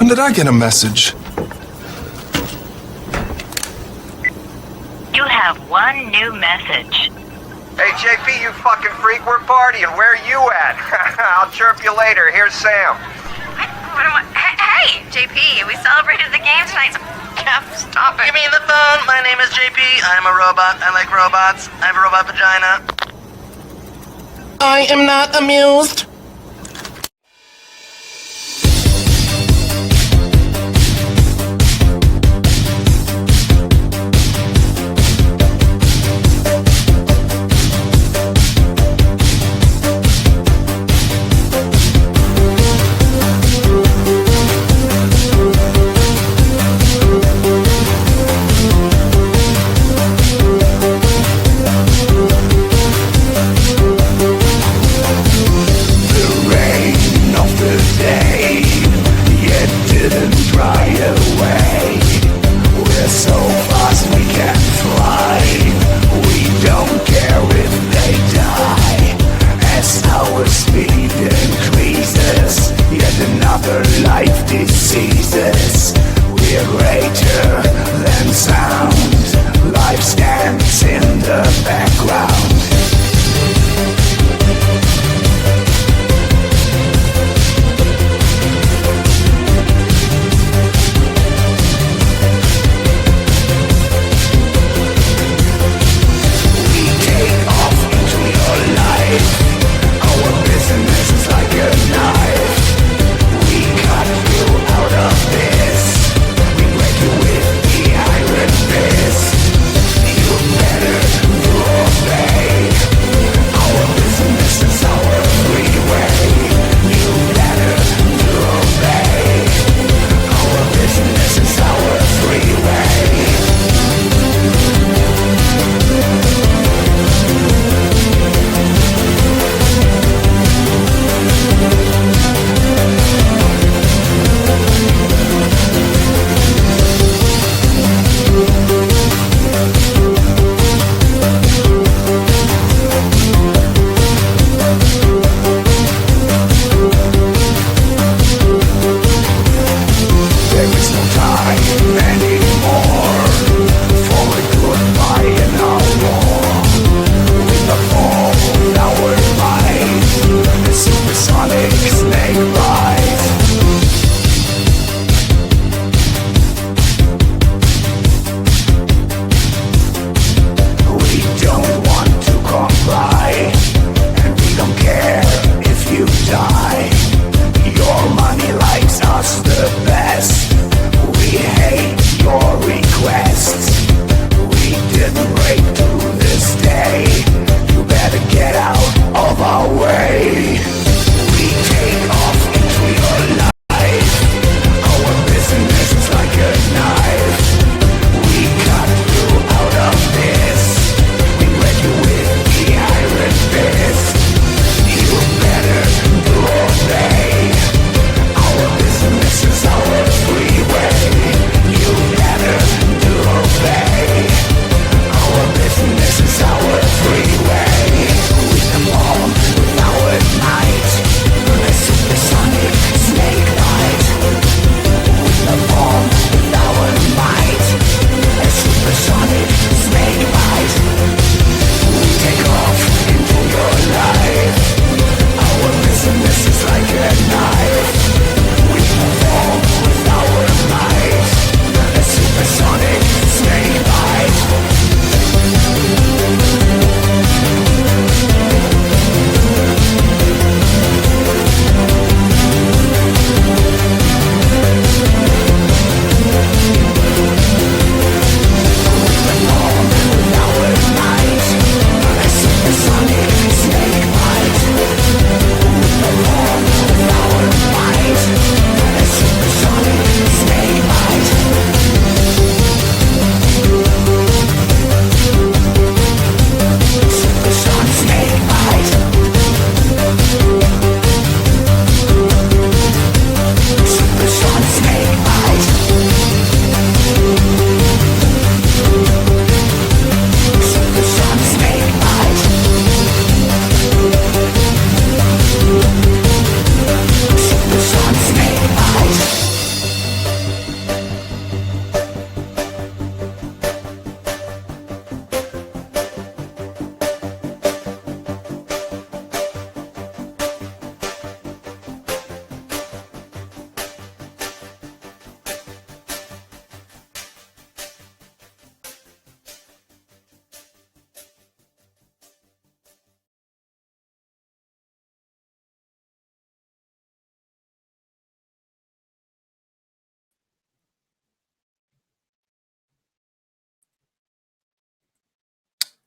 When did I get a message? You have one new message. Hey, JP, you fucking freak, we're partying. Where are you at? I'll chirp you later. Here's Sam. Hey, JP, we celebrated the game tonight, so stop it. Give me the phone. My name is JP. I'm a robot. I like robots. I have a robot vagina. I am not amused.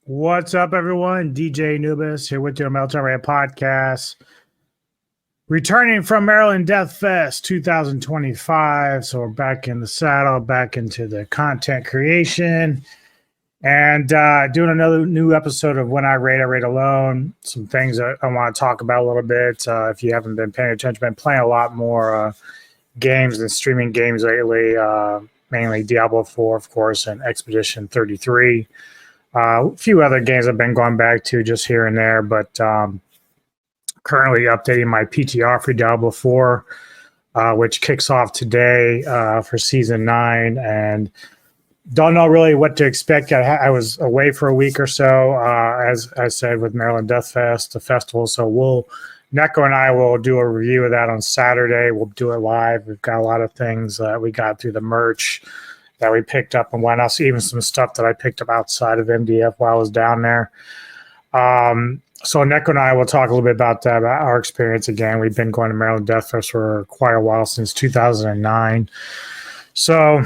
What's up, everyone? DJ Nubis here with your Meltdown Red podcast. Returning from Maryland Death Fest 2025. So we're back in the saddle, back into the content creation, and doing another new episode of When I Rate Alone. Some things that I want to talk about a little bit. If you haven't been paying attention, I've been playing a lot more games and streaming games lately, mainly Diablo 4, of course, and Expedition 33. A few other games I've been going back to just here and there, but currently updating my PTR for Diablo 4, which kicks off today for Season 9, and don't know really what to expect. I was away for a week or so, as I said, with Maryland Death Fest, the festival, so Neko and I will do a review of that on Saturday. We'll do it live. We've got a lot of things we got through the merch that we picked up and went else, even some stuff that I picked up outside of MDF while I was down there. So Neko and I will talk a little bit about that, about our experience again. We've been going to Maryland Death Fest for quite a while, since 2009. So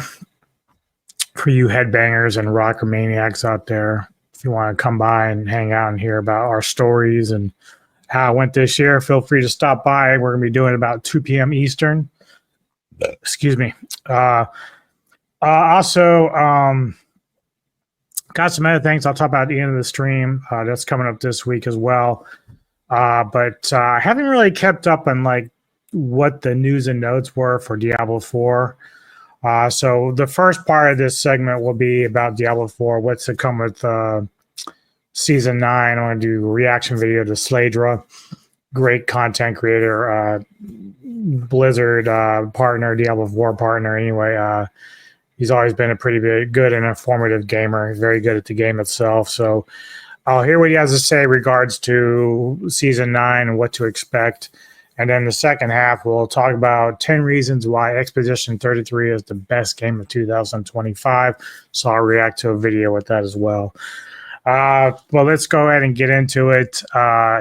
for you headbangers and rocker maniacs out there, if you want to come by and hang out and hear about our stories and how it went this year, feel free to stop by. We're going to be doing about 2 p.m. Eastern. Excuse me. Also, got some other things I'll talk about at the end of the stream. That's coming up this week as well. But I haven't really kept up on like what the news and notes were for Diablo 4. So the first part of this segment will be about Diablo 4, what's to come with Season 9. I want to do a reaction video to Sladra, great content creator, Blizzard partner, Diablo 4 partner anyway. He's always been a pretty good and informative gamer, very good at the game itself. So I'll hear what he has to say in regards to Season 9 and what to expect. And then the second half, we'll talk about 10 reasons why Expedition 33 is the best game of 2025. So I'll react to a video with that as well. Well, let's go ahead and get into it.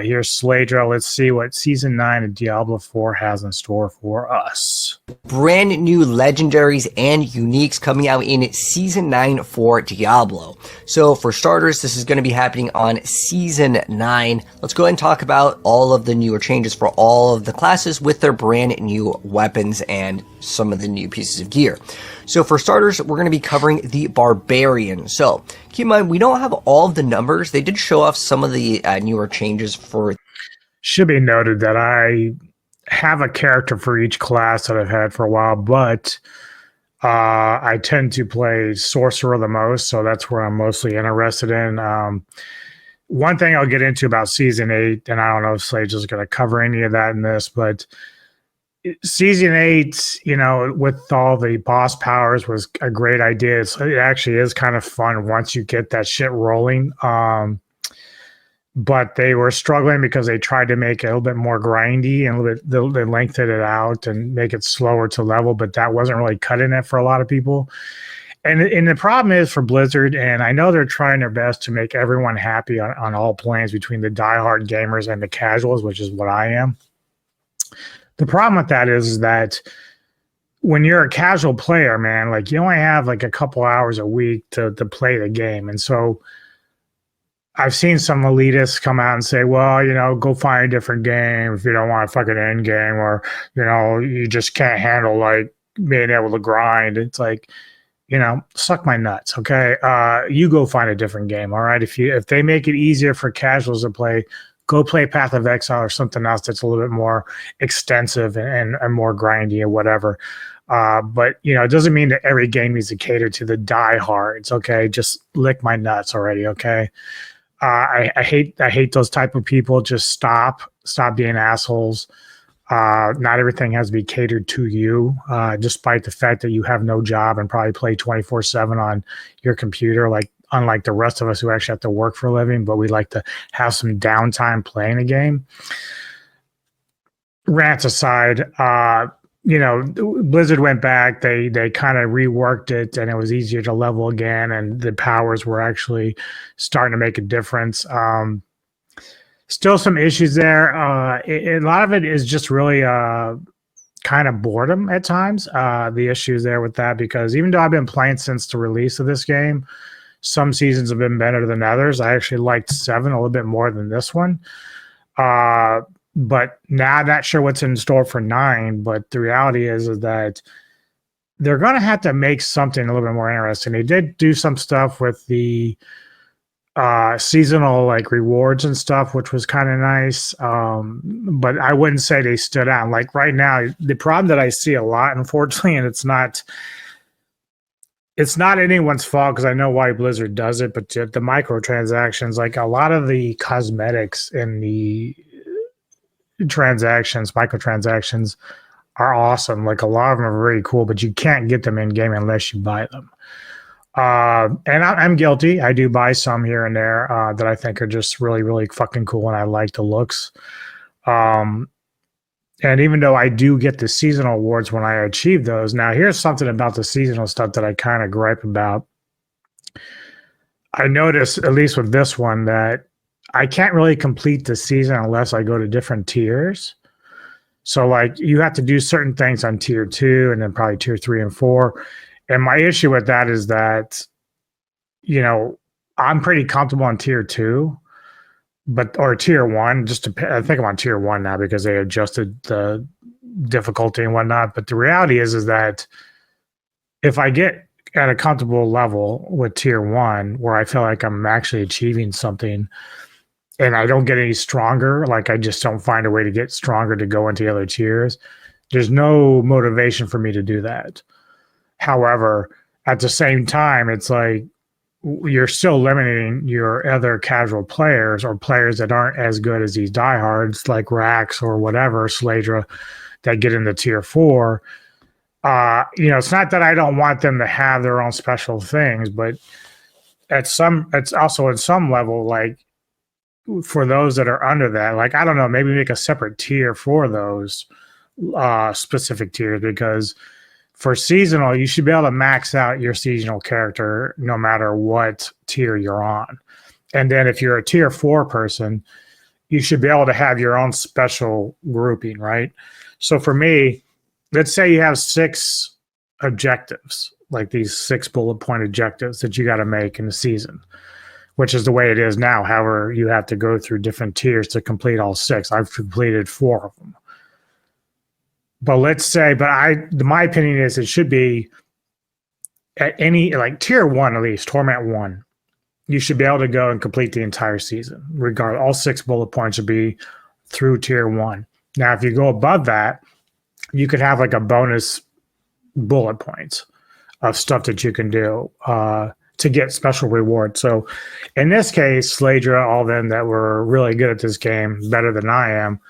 Here's Sladra. Let's see what Season 9 of Diablo 4 has in store for us. Brand new legendaries and uniques coming out in Season 9 for Diablo. So for starters, this is going to be happening on Season 9. Let's go ahead and talk about all of the newer changes for all of the classes with their brand new weapons and some of the new pieces of gear. So for starters, we're going to be covering the Barbarian. So keep in mind, we don't have all of the numbers. They did show off some of the newer changes for... Should be noted that I have a character for each class that I've had for a while, but I tend to play Sorcerer the most, so that's where I'm mostly interested in. One thing I'll get into about Season 8, and I don't know if Slage is going to cover any of that in this, but Season 8, you know, with all the boss powers was a great idea. It actually is kind of fun once you get that shit rolling. But they were struggling because they tried to make it a little bit more grindy and a little bit, they lengthened it out and make it slower to level, but that wasn't really cutting it for a lot of people. And the problem is for Blizzard, and I know they're trying their best to make everyone happy on all planes between the diehard gamers and the casuals, which is what I am. The problem with that is that when you're a casual player, man, like you only have like a couple hours a week to play the game. And so I've seen some elitists come out and say, well, you know, go find a different game if you don't want a fucking end game, or, you know, you just can't handle like being able to grind. It's like, you know, suck my nuts. Okay. You go find a different game. All right. If they make it easier for casuals to play, go play Path of Exile or something else that's a little bit more extensive and more grindy or whatever. But, you know, it doesn't mean that every game needs to cater to the diehards. Okay. Just lick my nuts already. Okay. I hate those type of people. Just stop being assholes. Not everything has to be catered to you, despite the fact that you have no job and probably play 24/7 on your computer, like unlike the rest of us who actually have to work for a living, but we like to have some downtime playing a game. Rants aside, you know, Blizzard went back, they kind of reworked it and it was easier to level again, and the powers were actually starting to make a difference. Still some issues there. A lot of it is just really kind of boredom at times. The issues there with that, because even though I've been playing since the release of this game, some seasons have been better than others. I actually liked 7 a little bit more than this one. But now I'm not sure what's in store for 9. But the reality is that they're going to have to make something a little bit more interesting. They did do some stuff with the seasonal like rewards and stuff, which was kind of nice. But I wouldn't say they stood out. Like right now, the problem that I see a lot, unfortunately, and it's not anyone's fault because I know why Blizzard does it, but the microtransactions, like a lot of the cosmetics in the microtransactions are awesome. Like a lot of them are very cool, but you can't get them in game unless you buy them. And I'm guilty. I do buy some here and there that I think are just really, really fucking cool, and I like the looks. And even though I do get the seasonal awards when I achieve those, now here's something about the seasonal stuff that I kind of gripe about. I notice, at least with this one, that I can't really complete the season unless I go to different tiers. So like you have to do certain things on tier 2 and then probably tier 3 and 4. And my issue with that is that, you know, I'm pretty comfortable on tier 2, or tier 1. I think I'm on tier 1 now because they adjusted the difficulty and whatnot. But the reality is that if I get at a comfortable level with tier 1 where I feel like I'm actually achieving something and I don't get any stronger, like I just don't find a way to get stronger to go into the other tiers, there's no motivation for me to do that. However, at the same time, it's like you're still limiting your other casual players or players that aren't as good as these diehards like Rax or whatever, Sladra, that get into tier 4. You know, it's not that I don't want them to have their own special things, but it's also at some level, like for those that are under that, like, I don't know, maybe make a separate tier for those specific tiers, because for seasonal, you should be able to max out your seasonal character no matter what tier you're on. And then if you're a tier 4 person, you should be able to have your own special grouping, right? So for me, let's say you have 6 objectives, like these 6 bullet point objectives that you got to make in the season, which is the way it is now. However, you have to go through different tiers to complete all 6. I've completed 4 of them. But let's say, my opinion is it should be at any, like tier 1 at least, Torment 1, you should be able to go and complete the entire season. Regardless, all 6 bullet points should be through tier 1. Now, if you go above that, you could have like a bonus bullet points of stuff that you can do to get special rewards. So in this case, Sladra, all them that were really good at this game, better than I am,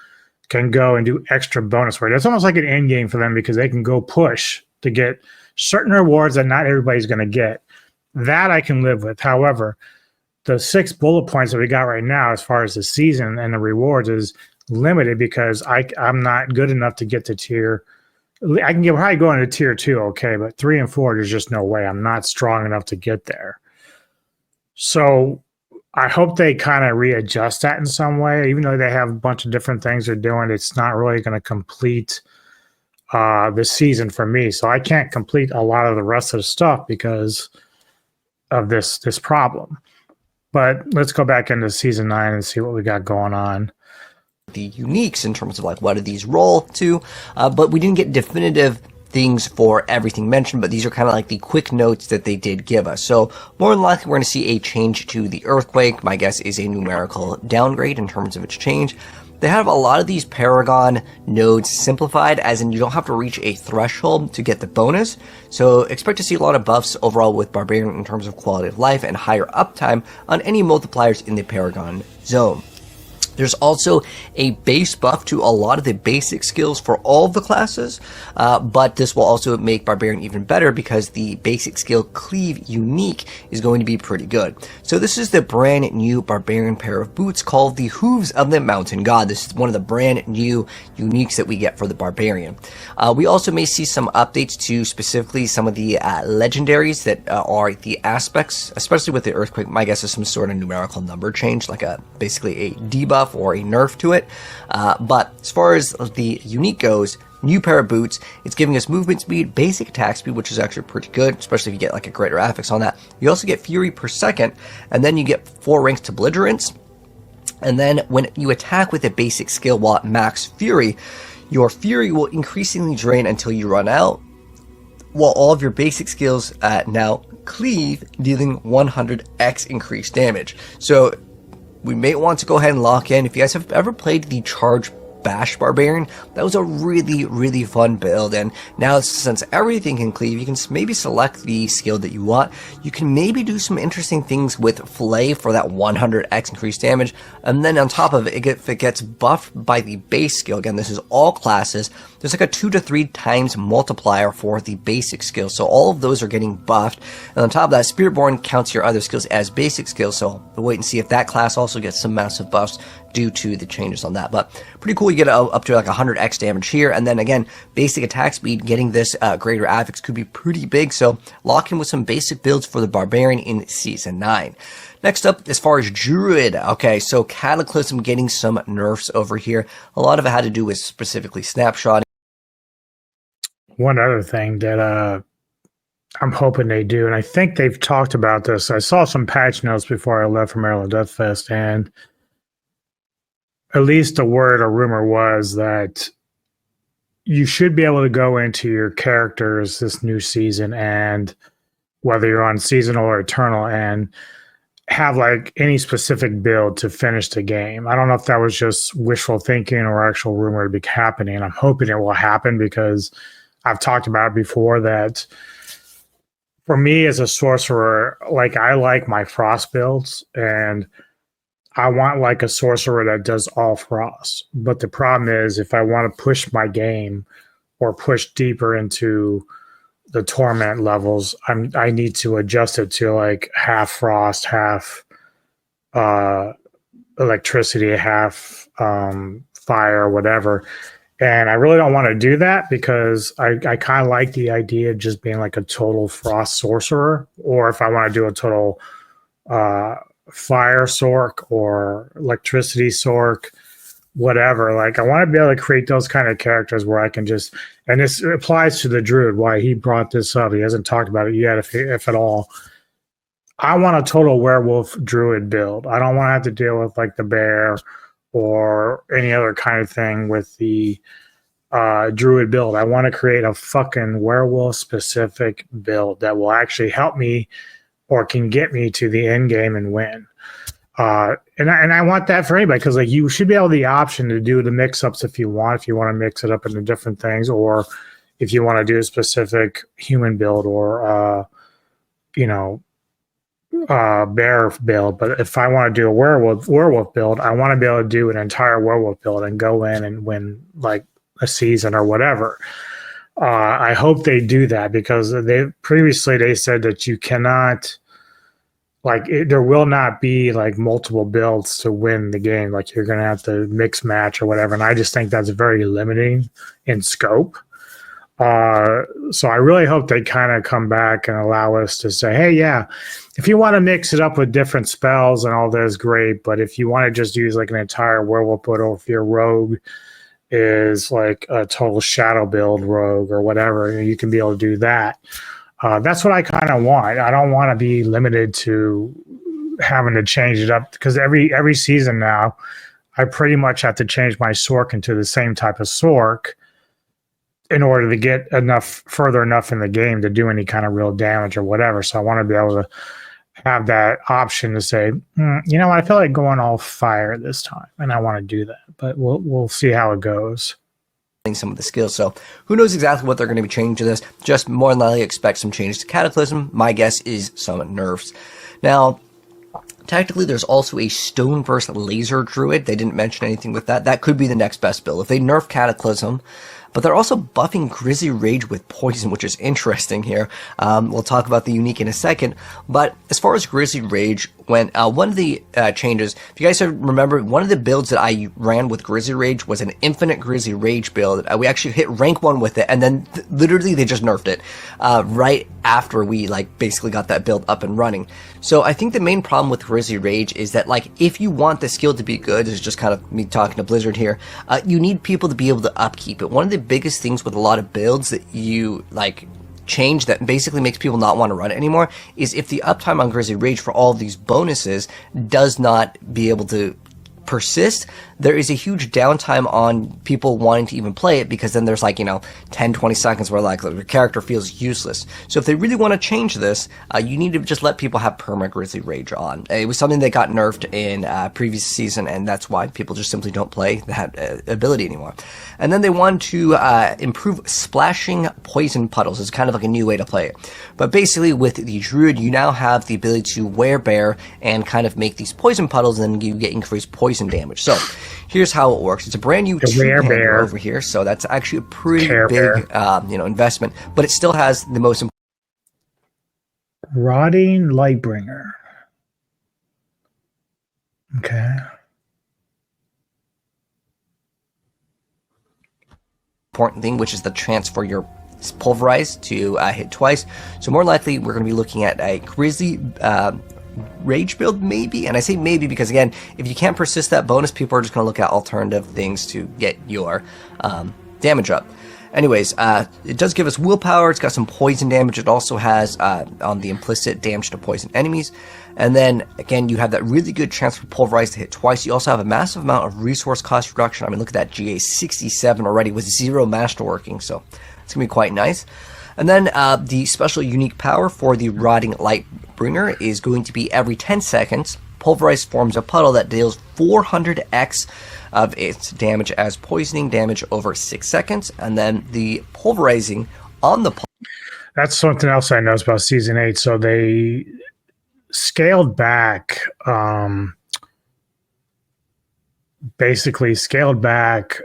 can go and do extra bonus work. It's almost like an end game for them because they can go push to get certain rewards that not everybody's going to get. That I can live with. However, the 6 bullet points that we got right now as far as the season and the rewards is limited because I'm not good enough to get to tier. I can probably go into tier 2, okay, but 3 and 4, there's just no way. I'm not strong enough to get there. So I hope they kind of readjust that in some way. Even though they have a bunch of different things they're doing, it's not really going to complete the season for me. So I can't complete a lot of the rest of the stuff because of this problem. But let's go back into season 9 and see what we got going on. The uniques in terms of like what do these roll to, but we didn't get definitive things for everything mentioned, but these are kind of like the quick notes that they did give us. So more than likely we're going to see a change to the earthquake. My guess is a numerical downgrade in terms of its change. They have a lot of these Paragon nodes simplified, as in you don't have to reach a threshold to get the bonus. So expect to see a lot of buffs overall with Barbarian in terms of quality of life and higher uptime on any multipliers in the Paragon zone. There's also a base buff to a lot of the basic skills for all of the classes, but this will also make Barbarian even better because the basic skill Cleave Unique is going to be pretty good. So this is the brand new Barbarian pair of boots called the Hooves of the Mountain God. This is one of the brand new uniques that we get for the Barbarian. We also may see some updates to specifically some of the legendaries that are the aspects, especially with the Earthquake. My guess is some sort of numerical number change, like basically a debuff or a nerf to it. But as far as the unique goes, new pair of boots. It's giving us movement speed, basic attack speed, which is actually pretty good, especially if you get like a greater affix on that. You also get fury per second, and then you get 4 ranks to belligerence. And then when you attack with a basic skill while at max fury, your fury will increasingly drain until you run out, while all of your basic skills now cleave, dealing 100x increased damage. So we may want to go ahead and lock in. If you guys have ever played the Charge Bash Barbarian, that was a really fun build, and now since everything can cleave, you can maybe select the skill that you want. You can maybe do some interesting things with Flay for that 100x increased damage, and then on top of it, if it gets buffed by the base skill, again this is all classes, there's like a 2 to 3 times multiplier for the basic skill, so all of those are getting buffed, and on top of that, Spiritborn counts your other skills as basic skills, so we'll wait and see if that class also gets some massive buffs due to the changes on that. But pretty cool, you get up to like 100x damage here, and then again, basic attack speed, getting this greater affix could be pretty big, so lock in with some basic builds for the Barbarian in Season 9. Next up, as far as Druid, okay, so Cataclysm getting some nerfs over here. A lot of it had to do with specifically snapshotting. One other thing that I'm hoping they do, and I think they've talked about this. I saw some patch notes before I left for Maryland Death Fest, and at least the word or rumor was that you should be able to go into your characters this new season, and whether you're on seasonal or eternal, and have like any specific build to finish the game. I don't know if that was just wishful thinking or actual rumor to be happening. I'm hoping it will happen because I've talked about it before that for me as a sorcerer, like I like my frost builds, and I want like a sorcerer that does all frost. But the problem is if I want to push my game or push deeper into the torment levels, I need to adjust it to like half frost, half electricity, half fire, whatever. And I really don't want to do that because I kind of like the idea of just being like a total frost sorcerer, or if I want to do a total fire sorc or electricity sorc, whatever. Like I want to be able to create those kind of characters where I can just, and this applies to the Druid, why he brought this up. He hasn't talked about it yet, if at all. I want a total werewolf Druid build. I don't want to have to deal with like the bear or any other kind of thing with the Druid build. I want to create a fucking werewolf specific build that will actually help me or can get me to the end game and win. And I want that for anybody, because like you should be able the option to do the mix ups if you want to mix it up into different things, or if you want to do a specific human build or bear build. But if I want to do a werewolf build, I want to be able to do an entire werewolf build and go in and win like a season or whatever. I hope they do that, because they said that you cannot, there will not be like multiple builds to win the game. Like you're going to have to mix match or whatever. And I just think that's very limiting in scope. So I really hope they kind of come back and allow us to say, hey, yeah, if you want to mix it up with different spells and all that is great. But if you want to just use like an entire werewolf build, or if your rogue is like a total shadow build rogue or whatever, you can be able to do that. That's what I kind of want. I don't want to be limited to having to change it up, because every season now, I pretty much have to change my sorc into the same type of sorc in order to get further enough in the game to do any kind of real damage or whatever. So I want to be able to have that option to say, you know what, I feel like going all fire this time, and I want to do that. But we'll see how it goes. Some of the skills, so who knows exactly what they're going to be changing to this. Just more than likely expect some changes to Cataclysm. My guess is some nerfs. Now, technically, there's also a Stone versus Laser Druid. They didn't mention anything with that. That could be the next best build if they nerf Cataclysm. But they're also buffing Grisly Rage with Poison, which is interesting here. We'll talk about the unique in a second. But as far as Grisly Rage went, one of the changes, if you guys remember, one of the builds that I ran with Grisly Rage was an infinite Grisly Rage build. We actually hit rank 1 with it, and then literally they just nerfed it right after we basically got that build up and running. So I think the main problem with Grisly Rage is that if you want the skill to be good, this is just kind of me talking to Blizzard here, you need people to be able to upkeep it. One of the biggest things with a lot of builds that you like change that basically makes people not want to run it anymore is if the uptime on Grizzly Rage for all of these bonuses does not be able to persist, there is a huge downtime on people wanting to even play it, because then there's 10-20 seconds where the character feels useless. So if they really want to change this, you need to just let people have perma Grizzly Rage on. It was something that got nerfed in previous season, and that's why people just simply don't play that ability anymore. And then they want to improve splashing poison puddles. It's kind of like a new way to play it. But basically with the Druid, you now have the ability to wear bear and kind of make these poison puddles, and then you get increased poison damage. So here's how it works. It's a brand new two-hander over here, so that's actually a pretty big investment, but it still has the most important Rotting Lightbringer. Okay. important thing, which is the transfer your pulverize to hit twice. So more likely we're going to be looking at a Grizzly Rage build maybe, and I say maybe because again, if you can't persist that bonus, people are just going to look at alternative things to get your damage up. Anyways, it does give us willpower. It's got some poison damage. It also has on the implicit damage to poison enemies. And then again, you have that really good transfer pulverize to hit twice. You also have a massive amount of resource cost reduction. I mean, look at that GA 67 already with 0 masterworking, so it's gonna be quite nice. And then the special unique power for the Rotting Lightbringer is going to be every 10 seconds, pulverize forms a puddle that deals 400x of its damage as poisoning damage over 6 seconds, and then the pulverizing on the That's something else I noticed about Season 8. So they scaled back, basically scaled back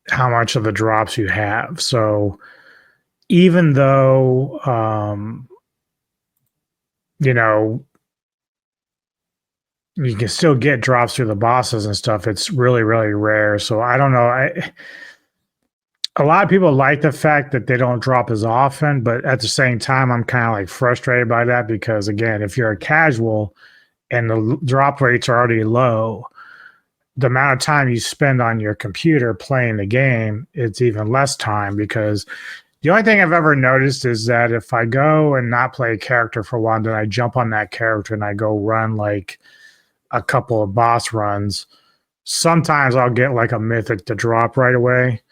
how much of the drops you have. So even though, you can still get drops through the bosses and stuff, it's really, really rare. So I don't know. A lot of people like the fact that they don't drop as often, but at the same time, I'm kind of frustrated by that because, again, if you're a casual and the drop rates are already low, the amount of time you spend on your computer playing the game, it's even less time, because the only thing I've ever noticed is that if I go and not play a character for a while, then I jump on that character and I go run a couple of boss runs, sometimes I'll get a mythic to drop right away,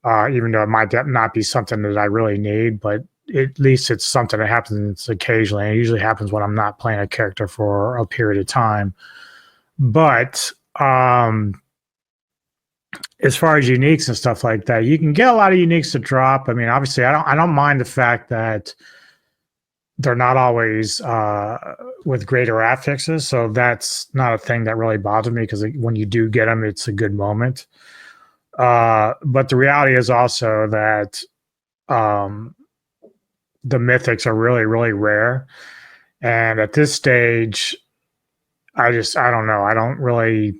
even though it might not be something that I really need, but at least it's something that happens occasionally. And it usually happens when I'm not playing a character for a period of time. But as far as uniques and stuff like that, you can get a lot of uniques to drop. I mean, obviously, I don't mind the fact that they're not always with greater affixes, so that's not a thing that really bothers me, because when you do get them, it's a good moment. But the reality is also that the mythics are really, really rare, and at this stage, I don't know. I don't really.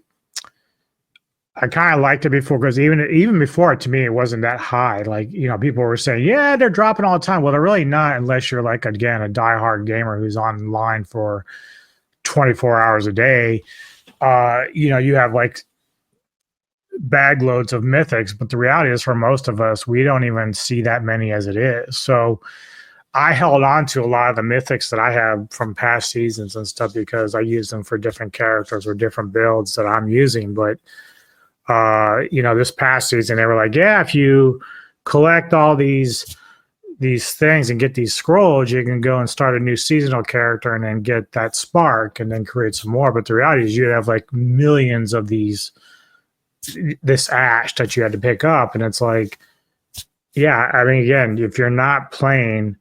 I kind of liked it before, because even before, to me, it wasn't that high. People were saying, yeah, they're dropping all the time. Well, they're really not, unless you're again, a diehard gamer who's online for 24 hours a day. You have bag loads of mythics, but the reality is for most of us, we don't even see that many as it is. So I held on to a lot of the mythics that I have from past seasons and stuff, because I use them for different characters or different builds that I'm using. But this past season, they were like, yeah, if you collect all these things and get these scrolls, you can go and start a new seasonal character and then get that spark and then create some more. But the reality is you have millions of this ash that you had to pick up. And it's yeah, I mean, again, if you're not playing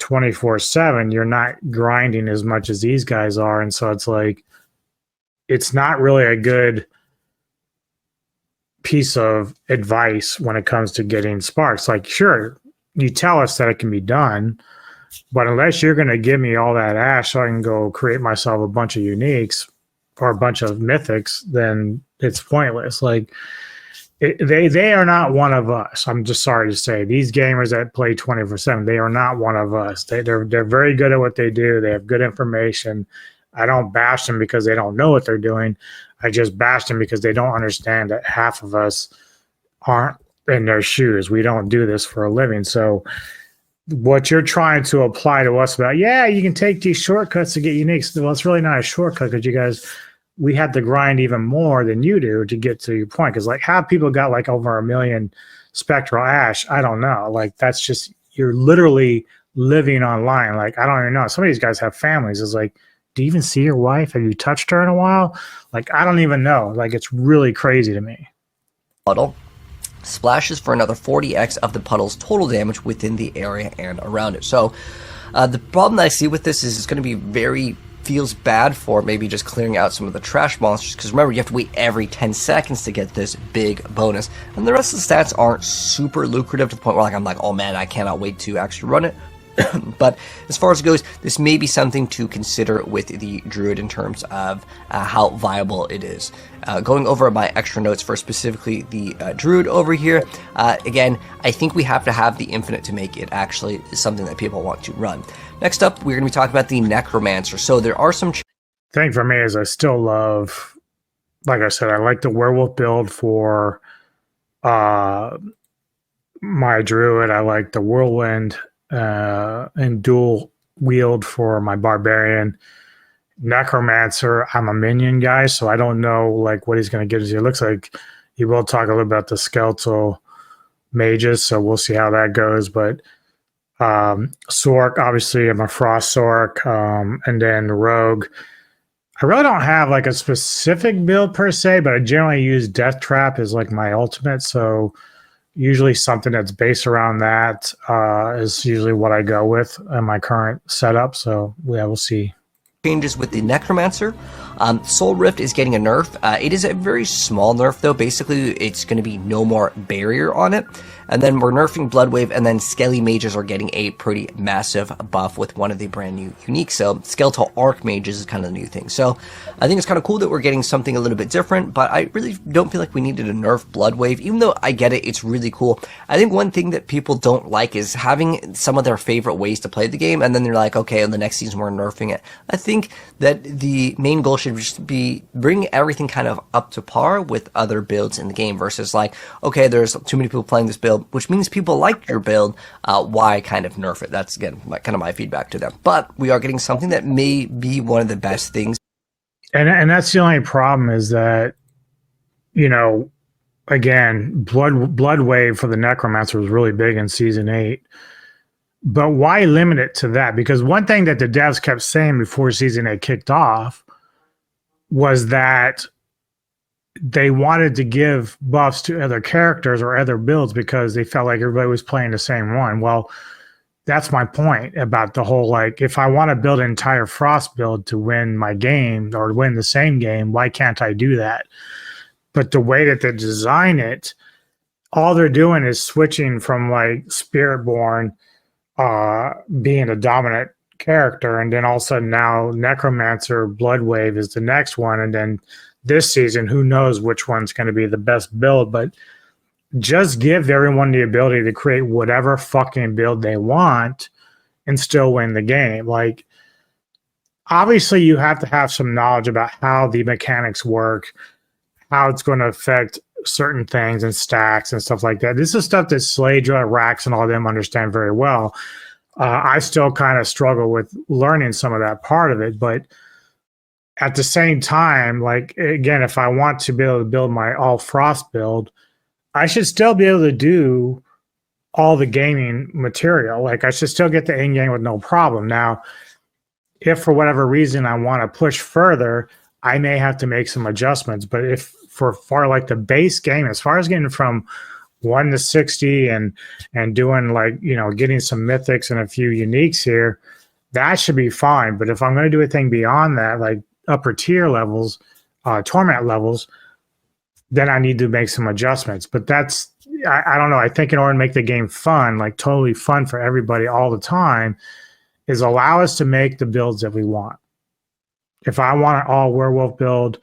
24/7, you're not grinding as much as these guys are. And so it's not really a good piece of advice when it comes to getting sparks. Sure, you tell us that it can be done, but unless you're going to give me all that ash so I can go create myself a bunch of uniques or a bunch of mythics, then it's pointless. They are not one of us. I'm just sorry to say, these gamers that play 24/7, they are not one of us. They're very good at what they do. They have good information. I don't bash them because they don't know what they're doing. I just bash them because they don't understand that half of us aren't in their shoes. We don't do this for a living. So what you're trying to apply to us about, yeah, you can take these shortcuts to get uniques. Well, it's really not a shortcut because you guys, we had to grind even more than you do to get to your point. Because like, how people got like over 1 million spectral ash, I don't know. Like, that's just, you're literally living online. Like, I don't even know. Some of these guys have families. It's like, do you even see your wife? Have you touched her in a while? Like, I don't even know. Like, it's really crazy to me. Puddle splashes for another 40x of the puddle's total damage within the area and around it. So the problem that I see with this is it's going to be feels bad for maybe just clearing out some of the trash monsters, because remember, you have to wait every 10 seconds to get this big bonus, and the rest of the stats aren't super lucrative to the point where I'm like, oh man, I cannot wait to actually run it. But as far as it goes, this may be something to consider with the druid in terms of how viable it is. Going over my extra notes for specifically the druid over here, again, I think we have to have the infinite to make it actually something that people want to run. Next up, we're going to be talking about the necromancer. So there are some thing for me is I still love, like I said, I like the werewolf build for my druid. I like the whirlwind and dual wield for my barbarian. Necromancer, I'm a minion guy, so I don't know like what he's going to get. It looks like he will talk a little about the skeletal mages, so we'll see how that goes. But Sork, obviously I'm a frost Sork, and then the rogue. I really don't have like a specific build per se, but I generally use Death Trap as like my ultimate, so usually something that's based around that is usually what I go with in my current setup. So yeah, we'll see. Changes with the necromancer. Soul Rift is getting a nerf. It is a very small nerf though. Basically, it's going to be no more barrier on it. And then we're nerfing Bloodwave, and then Skelly Mages are getting a pretty massive buff with one of the brand new uniques. So Skeletal Archmages is kind of the new thing. So I think it's kind of cool that we're getting something a little bit different, but I really don't feel like we needed to nerf Bloodwave, even though I get it, it's really cool. I think one thing that people don't like is having some of their favorite ways to play the game, and then they're like, okay, in the next season we're nerfing it. I think that the main goal should just be bring everything kind of up to par with other builds in the game versus like, okay, there's too many people playing this build, which means people like your build, why kind of nerf it? That's, again, kind of my feedback to them. But we are getting something that may be one of the best things. And that's the only problem is that, you know, again, Blood Wave for the Necromancer was really big in Season 8. But why limit it to that? Because one thing that the devs kept saying before Season 8 kicked off was that they wanted to give buffs to other characters or other builds because they felt like everybody was playing the same one. Well, that's my point about the whole, like, if I want to build an entire Frost build to win my game or win the same game, why can't I do that? But the way that they design it, all they're doing is switching from like Spiritborn being a dominant character, and then all of a sudden now Necromancer Bloodwave is the next one, and then this season, who knows which one's going to be the best build, but just give everyone the ability to create whatever fucking build they want and still win the game. Like, obviously you have to have some knowledge about how the mechanics work, how it's going to affect certain things and stacks and stuff like that. This is stuff that Sladra, Rax, and all of them understand very well. I still kind of struggle with learning some of that part of it, but at the same time, like, again, if I want to be able to build my all Frost build, I should still be able to do all the gaming material. Like, I should still get the end game with no problem. Now, if for whatever reason I want to push further, I may have to make some adjustments. But if for like the base game, as far as getting from 1 to 60 and doing, like, you know, getting some mythics and a few uniques here, that should be fine. But if I'm going to do anything beyond that, like upper tier levels, torment levels, then I need to make some adjustments. But that's, I don't know. I think in order to make the game fun, like totally fun for everybody all the time, is allow us to make the builds that we want. If I want an all werewolf build,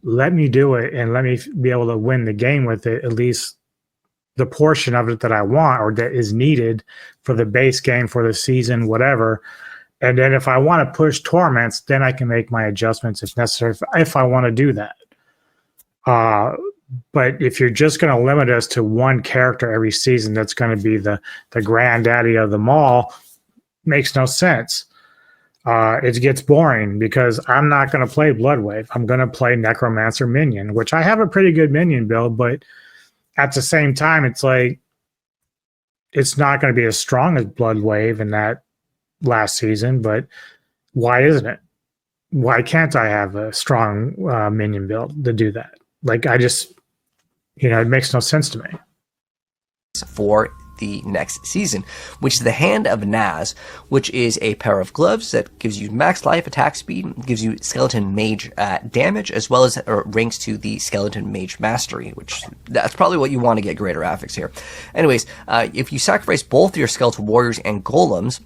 let me do it and let me be able to win the game with it, at least the portion of it that I want or that is needed for the base game, for the season, whatever. And then if I want to push torments, then I can make my adjustments if necessary, if I want to do that. But if you're just going to limit us to one character every season, that's going to be the granddaddy of them all, makes no sense. It gets boring because I'm not going to play Bloodwave. I'm going to play Necromancer Minion, which I have a pretty good minion build, but at the same time, it's like it's not going to be as strong as Bloodwave in that last season. But why isn't it? Why can't I have a strong minion build to do that? Like, I just, it makes no sense to me. For the next season, which is the Hand of Naz, which is a pair of gloves that gives you max life, attack speed, gives you skeleton mage damage, as well as ranks to the skeleton mage mastery, which that's probably what you want to get greater affix here. Anyways, if you sacrifice both your skeletal warriors and golems,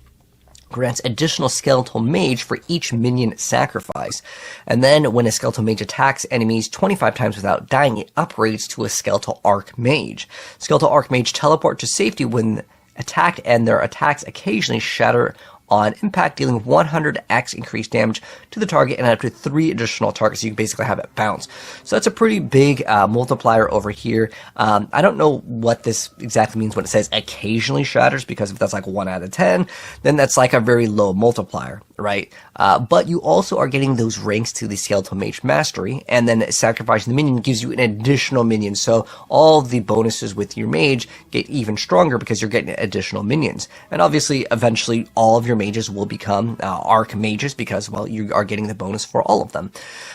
grants additional skeletal mage for each minion sacrifice. And then when a skeletal mage attacks enemies 25 times without dying, it upgrades to a skeletal archmage. Skeletal archmage teleport to safety when attacked, and their attacks occasionally shatter on impact, dealing 100x increased damage to the target and up to 3 additional targets. So you can basically have it bounce. So that's a pretty big multiplier over here. I don't know what this exactly means when it says occasionally shatters, because if that's like 1 out of 10, then that's like a very low multiplier, right? But you also are getting those ranks to the skeletal mage mastery, and then sacrificing the minion gives you an additional minion. So all the bonuses with your mage get even stronger because you're getting additional minions. And obviously, eventually, all of your mages will become arc mages because, well, you are getting the bonus for all of them.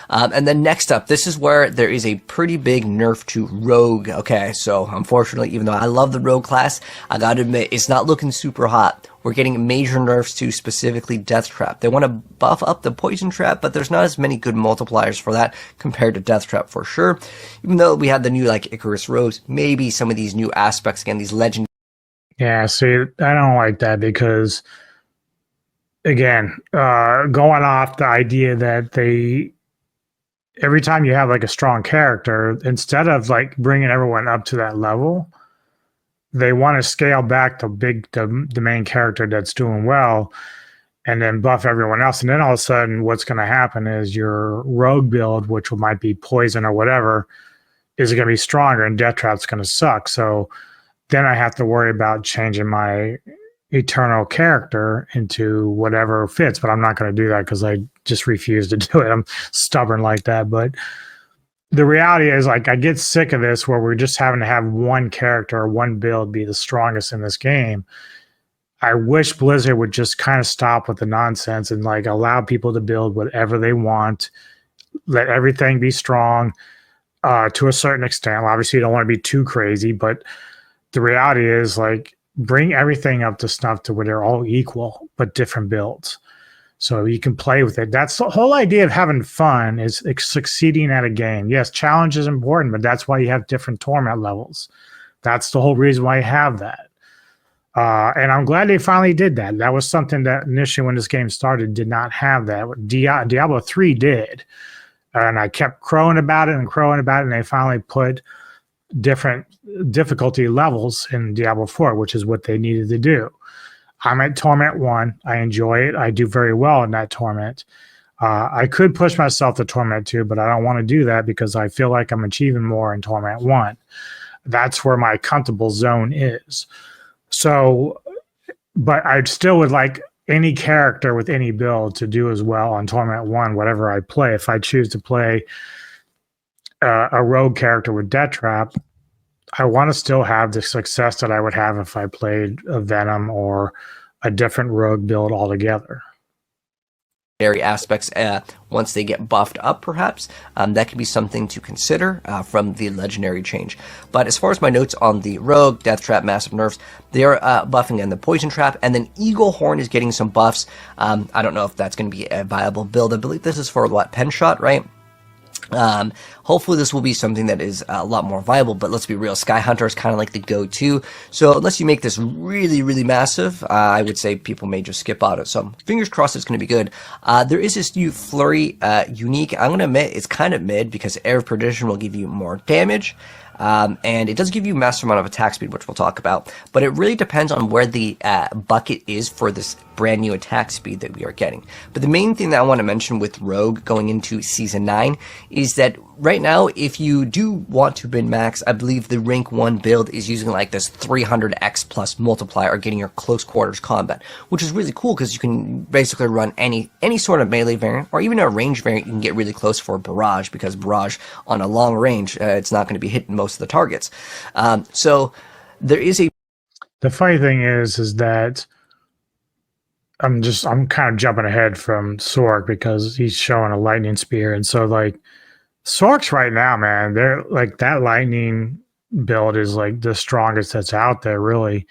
And then next up, this is where there is a pretty big nerf to rogue. Okay, so unfortunately, even though I love the rogue class, I gotta admit, it's not looking super hot. We're getting major nerfs to specifically Death Trap. They want to buff up the Poison Trap, but there's not as many good multipliers for that compared to Death Trap for sure. Even though we had the new, like, Icarus Rose, maybe some of these new aspects, again, these legend. Yeah, see, I don't like that because, again, going off the idea that every time you have like a strong character, instead of like bringing everyone up to that level, they want to scale back the main character that's doing well and then buff everyone else. And then all of a sudden what's going to happen is your rogue build, which might be poison or whatever, is going to be stronger, and Death Trap's going to suck. So then I have to worry about changing my eternal character into whatever fits, but I'm not going to do that because I just refuse to do it. I'm stubborn like that. But the reality is, like, I get sick of this where we're just having to have one character or one build be the strongest in this game. I wish Blizzard would just kind of stop with the nonsense and like allow people to build whatever they want, let everything be strong to a certain extent. Obviously, you don't want to be too crazy, but the reality is, like, bring everything up to snuff to where they're all equal, but different builds. So you can play with it. That's the whole idea of having fun, is succeeding at a game. Yes, challenge is important, but that's why you have different torment levels. That's the whole reason why you have that. And I'm glad they finally did that. That was something that initially when this game started did not have that. Diablo 3 did. And I kept crowing about it, and they finally put different difficulty levels in Diablo 4, which is what they needed to do. I'm at Torment 1. I enjoy it. I do very well in that Torment. I could push myself to Torment 2, but I don't want to do that because I feel like I'm achieving more in Torment 1. That's where my comfortable zone is. So, but I still would like any character with any build to do as well on Torment 1, whatever I play. If I choose to play a rogue character with Death Trap, I want to still have the success that I would have if I played a Venom or a different rogue build altogether. Aspects once they get buffed up, perhaps that could be something to consider from the legendary change. But as far as my notes on the rogue, Death Trap, massive nerfs, they're buffing in the Poison Trap, and then Eagle Horn is getting some buffs. I don't know if that's going to be a viable build. I believe this is for what, Pen Shot, right? Hopefully this will be something that is a lot more viable, but let's be real, Sky Hunter is kind of like the go-to, so unless you make this really, really massive, I would say people may just skip out it, so fingers crossed it's going to be good. There is this new Flurry unique. I'm going to admit it's kind of mid because Air of Perdition will give you more damage, and it does give you massive amount of attack speed, which we'll talk about, but it really depends on where the bucket is for this brand new attack speed that we are getting. But the main thing that I want to mention with Rogue going into Season 9 is that right now, if you do want to bin max, I believe the rank 1 build is using like this 300x plus multiplier, getting your close quarters combat, which is really cool because you can basically run any sort of melee variant, or even a range variant. You can get really close for barrage, because barrage on a long range, it's not going to be hitting most of the targets. So there is a... The funny thing is that I'm kind of jumping ahead from Sork because he's showing a lightning spear, and so like Sorks right now, man, they're like, that lightning build is like the strongest that's out there, really.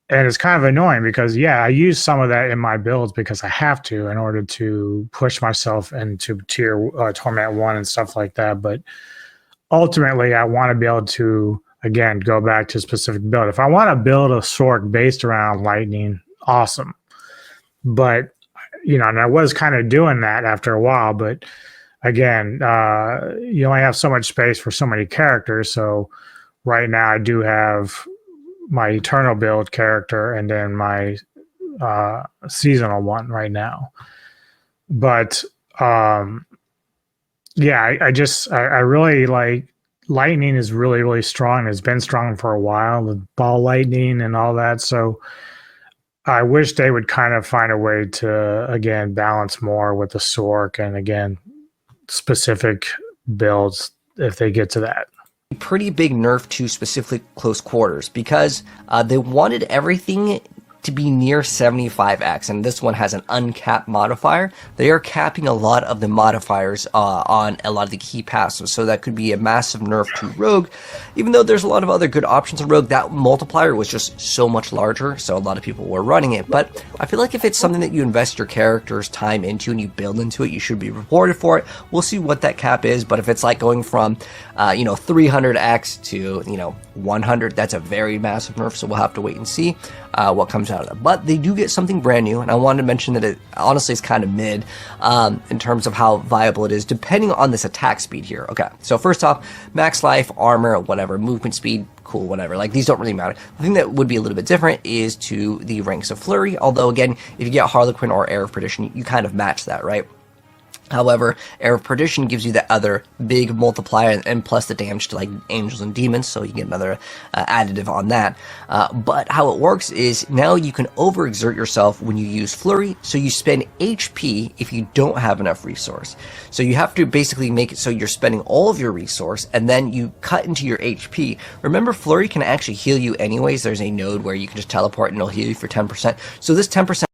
And it's kind of annoying because, yeah, I use some of that in my builds because I have to in order to push myself into tier Torment 1 and stuff like that. But ultimately, I want to be able to, again, go back to a specific build. If I want to build a Sork based around lightning, awesome. But, you know, and I was kind of doing that after a while, but again, you only have so much space for so many characters. So right now I do have my Eternal build character and then my seasonal one right now. But yeah, I really like lightning is really, really strong. It's been strong for a while with ball lightning and all that. So I wish they would kind of find a way to, again, balance more with the Sork and, again, specific builds if they get to that. Pretty big nerf to specifically close quarters, because they wanted everything to be near 75x, and this one has an uncapped modifier. They are capping a lot of the modifiers on a lot of the key passives, so that could be a massive nerf to Rogue. Even though there's a lot of other good options on Rogue, that multiplier was just so much larger, so a lot of people were running it. But I feel like if it's something that you invest your character's time into and you build into it, you should be rewarded for it. We'll see what that cap is, but if it's like going from 300x to 100, that's a very massive nerf, so we'll have to wait and see what comes out of that. But they do get something brand new, and I wanted to mention that it honestly is kind of mid in terms of how viable it is, depending on this attack speed here. Okay, so first off, max life, armor, whatever, movement speed, cool, whatever. Like, these don't really matter. The thing that would be a little bit different is to the ranks of flurry, although again, if you get Harlequin or Air of Perdition, you kind of match that, right? However, Air of Perdition gives you that other big multiplier, and plus the damage to like angels and demons, so you get another additive on that. But how it works is now you can overexert yourself when you use Flurry, so you spend HP if you don't have enough resource. So you have to basically make it so you're spending all of your resource, and then you cut into your HP. Remember, Flurry can actually heal you anyways. There's a node where you can just teleport and it'll heal you for 10%. So this 10%.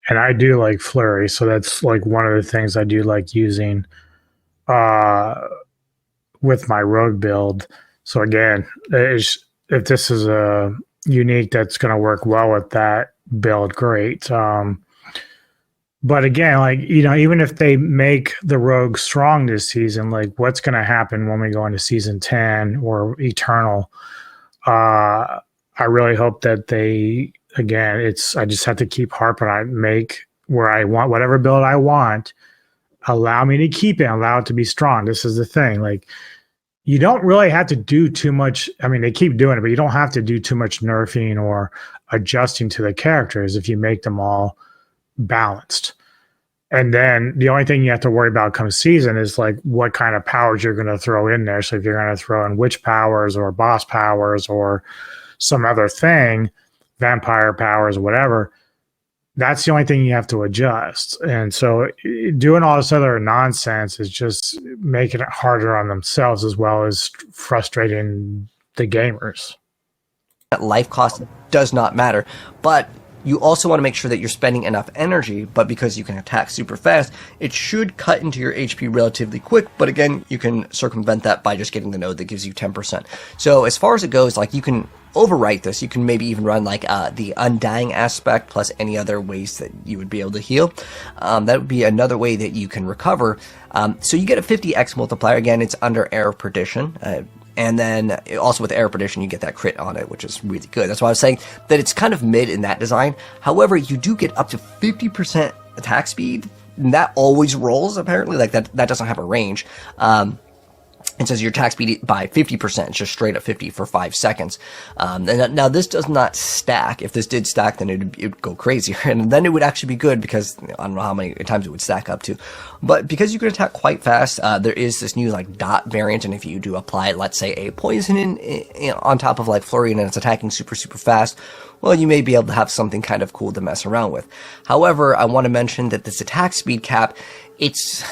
And I do like Flurry, so that's like one of the things I do like using with my Rogue build. So again, if this is a unique that's going to work well with that build, great. But again, like, even if they make the Rogue strong this season, like, what's going to happen when we go into season 10 or Eternal? I really hope that they... Again, I just have to keep harping on make where I want whatever build I want. Allow me to keep it, allow it to be strong. This is the thing. Like, you don't really have to do too much. I mean, they keep doing it, but you don't have to do too much nerfing or adjusting to the characters if you make them all balanced. And then the only thing you have to worry about come season is like what kind of powers you're going to throw in there. So if you're going to throw in witch powers or boss powers or some other thing, vampire powers, whatever, that's the only thing you have to adjust. And so doing all this other nonsense is just making it harder on themselves as well as frustrating the gamers. Life cost does not matter, but you also want to make sure that you're spending enough energy, but because you can attack super fast, it should cut into your HP relatively quick, but again, you can circumvent that by just getting the node that gives you 10%. So as far as it goes, like, you can overwrite this. You can maybe even run like the undying aspect plus any other ways that you would be able to heal. That would be another way that you can recover. So you get a 50x multiplier. Again, it's under Air of Perdition. And then also with Air Perdition, you get that crit on it, which is really good. That's why I was saying that it's kind of mid in that design. However, you do get up to 50% attack speed, and that always rolls, apparently. Like, that doesn't have a range. It says your attack speed by 50%, it's just straight up 50 for 5 seconds. And now this does not stack. If this did stack, then it would go crazier. And then it would actually be good because I don't know how many times it would stack up to. But because you can attack quite fast, there is this new like dot variant. And if you do apply, let's say, a poison on top of like Flurry and it's attacking super, super fast, well, you may be able to have something kind of cool to mess around with. However, I want to mention that this attack speed cap, it's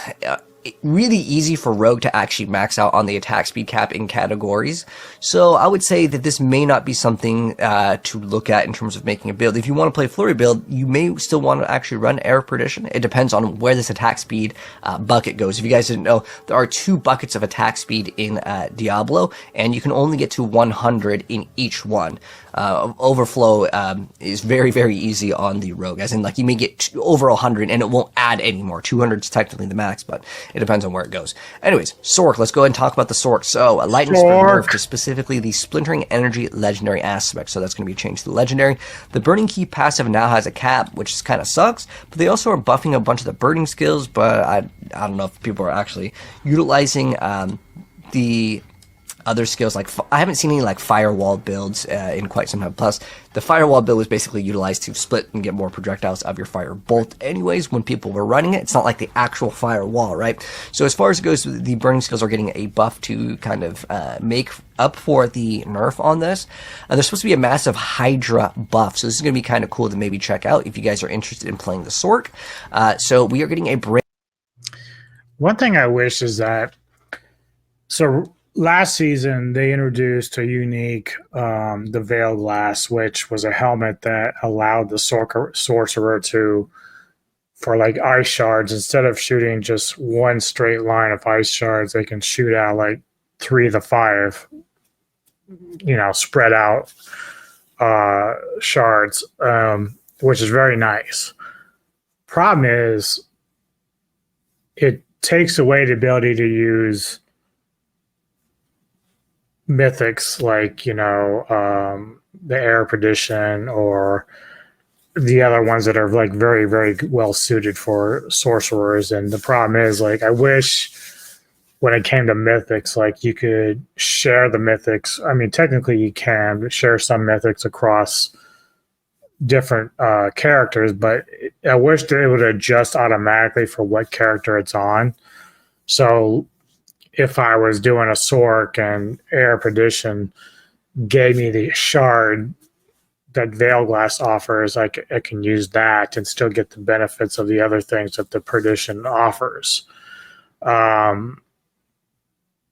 really easy for Rogue to actually max out on the attack speed cap in categories. So I would say that this may not be something to look at in terms of making a build. If you want to play Flurry build, you may still want to actually run Air of Perdition. It depends on where this attack speed bucket goes. If you guys didn't know, there are 2 buckets of attack speed in Diablo, and you can only get to 100 in each one. Overflow is very, very easy on the Rogue, as in like you may get over 100 and it won't add anymore. 200 is technically the max, but it depends on where it goes. Anyways, Sork, let's go ahead and talk about the Sork. So Lightning Sprint nerfed to specifically the Splintering Energy legendary aspect, so that's going to be changed to legendary. The Burning Key passive now has a cap, which kind of sucks, but they also are buffing a bunch of the burning skills, but I don't know if people are actually utilizing the other skills. Like I haven't seen any like firewall builds in quite some time. Plus, the firewall build was basically utilized to split and get more projectiles out of your fire bolt. Anyways, when people were running it, it's not like the actual firewall, right? So as far as it goes, the burning skills are getting a buff to kind of make up for the nerf on this. There's supposed to be a massive Hydra buff, so this is going to be kind of cool to maybe check out if you guys are interested in playing the Sork. So we are getting a One thing I wish is that last season, they introduced a unique, the Veil Glass, which was a helmet that allowed the sorcerer to, for like ice shards, instead of shooting just one straight line of ice shards, they can shoot out like 3 to 5, spread out shards, which is very nice. Problem is, it takes away the ability to use mythics like the Air Perdition or the other ones that are like very, very well suited for sorcerers. And the problem is, like, I wish when it came to mythics, like, you could share the mythics. I mean, technically you can share some mythics across different characters, but I wish that it would adjust automatically for what character it's on. So if I was doing a Sork and Air Perdition gave me the shard that Veil Glass offers, I can use that and still get the benefits of the other things that the Perdition offers. And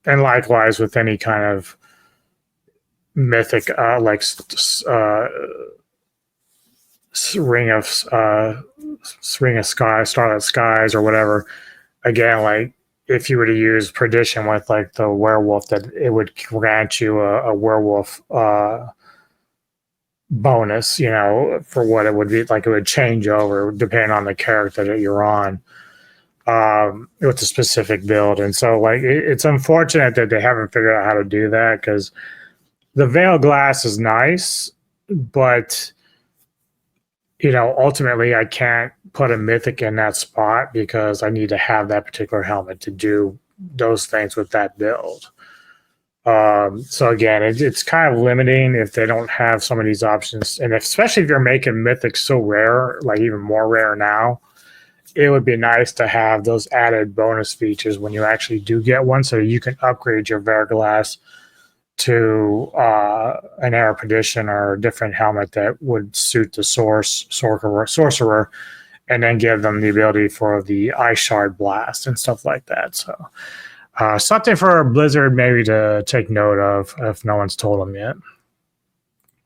likewise with any kind of mythic, like Ring of Sky, Starlit Skies, or whatever. Again, like, if you were to use Perdition with like the werewolf, that it would grant you a werewolf bonus, for what it would be. Like, it would change over depending on the character that you're on with a specific build. And so, like, it's unfortunate that they haven't figured out how to do that, because the Veil Glass is nice, but ultimately I can't put a mythic in that spot because I need to have that particular helmet to do those things with that build. So again, it's kind of limiting if they don't have some of these options. And especially if you're making mythics so rare, like even more rare now, it would be nice to have those added bonus features when you actually do get one, so you can upgrade your Veil Glass to an Air Perdition or a different helmet that would suit the sorcerer, and then give them the ability for the Ice Shard Blast and stuff like that. So something for Blizzard maybe to take note of if no one's told them yet.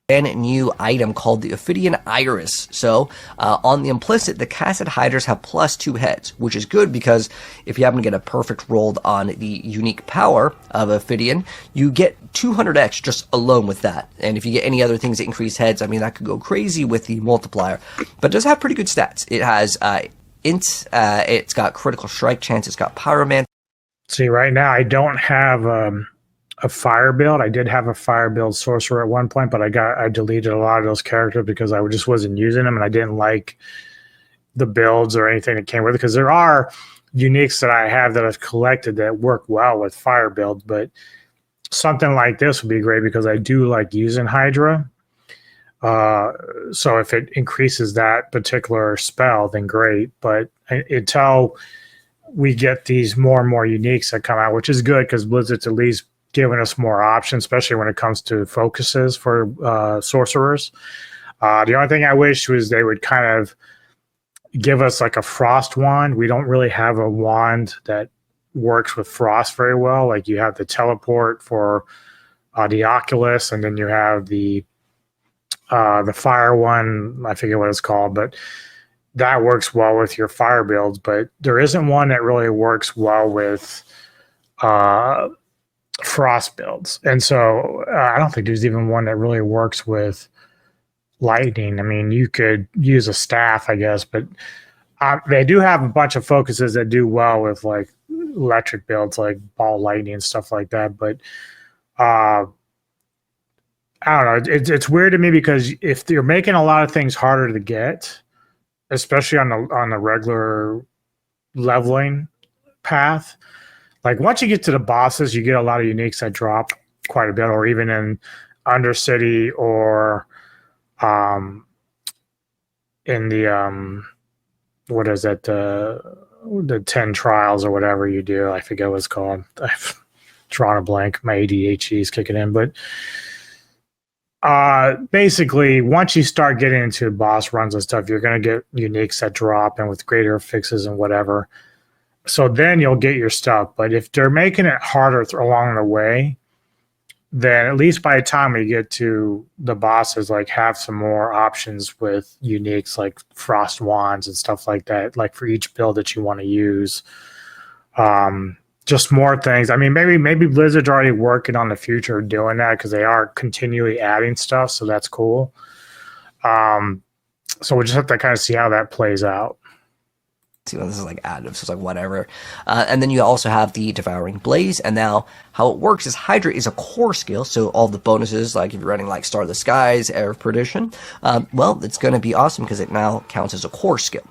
New item called the Ophidian Iris. So on the implicit, the casted hydras have +2 heads, which is good because if you happen to get a perfect rolled on the unique power of Ophidian, you get 200x just alone with that. And if you get any other things that increase heads, I mean, that could go crazy with the multiplier. But it does have pretty good stats. It has it's got critical strike chance, it's got pyromancy. See, right now I don't have a fire build. I did have a fire build sorcerer at one point, but I deleted a lot of those characters because I just wasn't using them, and I didn't like the builds or anything that came with it, because there are uniques that I have that I've collected that work well with fire builds, but something like this would be great because I do like using Hydra. So if it increases that particular spell, then great. But until we get these more and more uniques that come out, which is good because Blizzard's at least giving us more options, especially when it comes to focuses for sorcerers. The only thing I wish was they would kind of give us like a frost wand. We don't really have a wand that works with frost very well. Like you have the teleport for the Oculus, and then you have the fire one. I forget what it's called, but that works well with your fire builds. But there isn't one that really works well with frost builds. And so I don't think there's even one that really works with lightning. I mean, you could use a staff, I guess, but they do have a bunch of focuses that do well with like electric builds, like ball lightning and stuff like that. But I don't know. It's weird to me because if you're making a lot of things harder to get, especially on the regular leveling path, like once you get to the bosses, you get a lot of uniques that drop quite a bit, or even in Undercity or in the what is it, the 10 trials or whatever you do. I forget what it's called. I've drawn a blank. My ADHD is kicking in, but basically once you start getting into boss runs and stuff, you're going to get uniques that drop and with greater fixes and whatever. So then you'll get your stuff. But if they're making it harder along the way, then at least by the time we get to the bosses, like have some more options with uniques like frost wands and stuff like that, like for each build that you want to use. Just more things. I mean, maybe Blizzard's already working on the future of doing that because they are continually adding stuff, so that's cool. So we'll just have to kind of see how that plays out. This is like additive, so it's like whatever. And then you also have the Devouring Blaze, and now how it works is Hydra is a core skill, so all the bonuses, like if you're running like Star of the Skies, Air of Perdition, well, it's going to be awesome because it now counts as a core skill.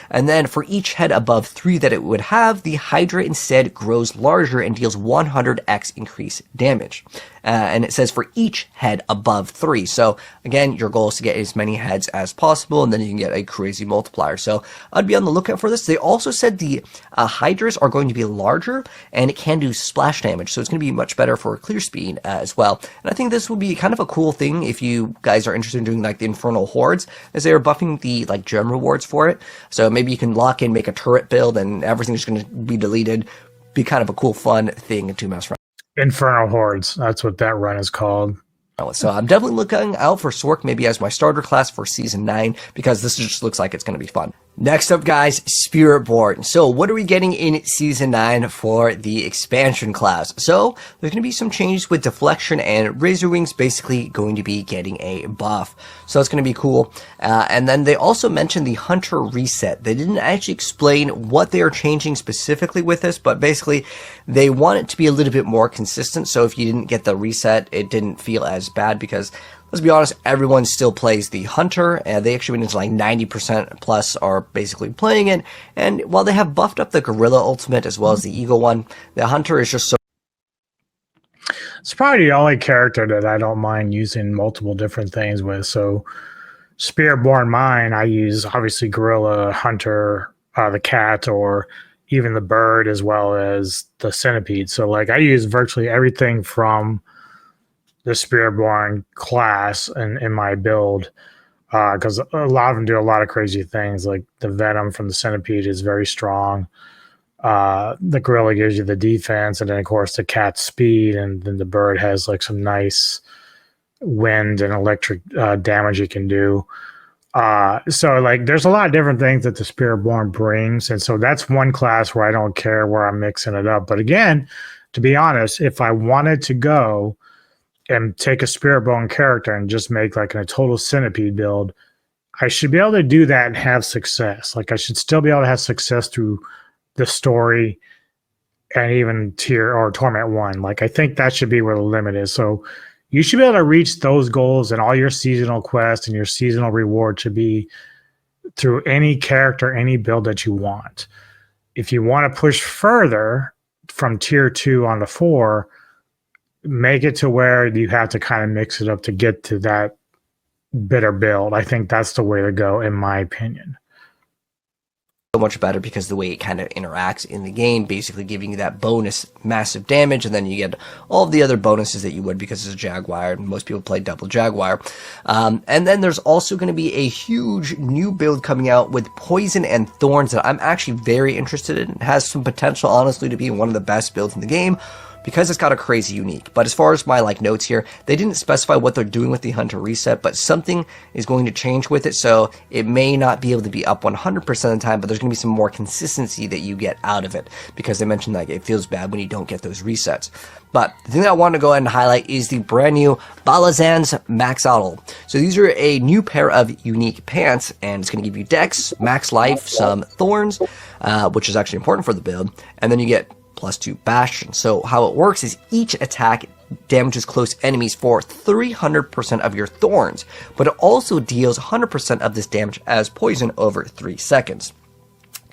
And then for each head above 3 that it would have, the Hydra instead grows larger and deals 100x increased damage. And it says for each head above 3. So again, your goal is to get as many heads as possible, and then you can get a crazy multiplier. So I'd be on the lookout for this. They also said the Hydras are going to be larger, and it can do splash damage. So it's going to be much better for clear speed as well. And I think this will be kind of a cool thing if you guys are interested in doing like the Infernal Hordes, as they are buffing the like gem rewards for it. So maybe you can lock in, make a turret build, and everything's going to be deleted. Be kind of a cool, fun thing to mess around. Infernal Hordes. That's what that run is called. So I'm definitely looking out for Sork maybe as my starter class for Season 9, because this just looks like it's going to be fun. Next up, guys, Spiritborn. So what are we getting in Season 9 for the expansion class? So there's going to be some changes with Deflection, and Razor Wings basically going to be getting a buff. So that's going to be cool. And then they also mentioned the Hunter reset. They didn't actually explain what they are changing specifically with this, but basically they want it to be a little bit more consistent. So if you didn't get the reset, it didn't feel as bad, because let's be honest, everyone still plays the Hunter, and they actually went into like 90% plus are basically playing it. And while they have buffed up the Gorilla Ultimate as well as the Eagle one, the Hunter is just so... It's probably the only character that I don't mind using multiple different things with. So Spiritborn mine, I use obviously Gorilla, Hunter, the cat, or even the bird, as well as the centipede. So like I use virtually everything from the Spiritborn class in my build, because a lot of them do a lot of crazy things. Like the venom from the centipede is very strong. The gorilla gives you the defense, and then of course the cat's speed, and then the bird has like some nice wind and electric damage it can do. So like there's a lot of different things that the Spiritborn brings, and so that's one class where I don't care where I'm mixing it up. But again, to be honest, if I wanted to go and take a Spiritborn character and just make like a total centipede build, I should be able to do that and have success. Like I should still be able to have success through the story and even tier or Torment 1. Like I think that should be where the limit is. So you should be able to reach those goals, and all your seasonal quests and your seasonal reward should be through any character, any build that you want. if you want to push further from tier 2 on to 4, make it to where you have to kind of mix it up to get to that better build. I think that's the way to go, in my opinion. So much better because of the way it kind of interacts in the game, basically giving you that bonus massive damage, and then you get all of the other bonuses that you would because it's a Jaguar, and most people play double Jaguar. And then there's also going to be a huge new build coming out with Poison and Thorns that I'm actually very interested in. It has some potential, honestly, to be one of the best builds in the game, because it's got a crazy unique. But as far as my notes here, they didn't specify what they're doing with the Hunter reset, but something is going to change with it, so it may not be able to be up 100% of the time, but there's going to be some more consistency that you get out of it, because they mentioned it feels bad when you don't get those resets. But the thing that I want to go ahead and highlight is the brand new Balazan's Max Auto. So these are a new pair of unique pants, and it's going to give you Dex, Max Life, some Thorns, which is actually important for the build, and then you get +2 Bastion. So how it works is each attack damages close enemies for 300% of your Thorns, but it also deals 100% of this damage as poison over 3 seconds.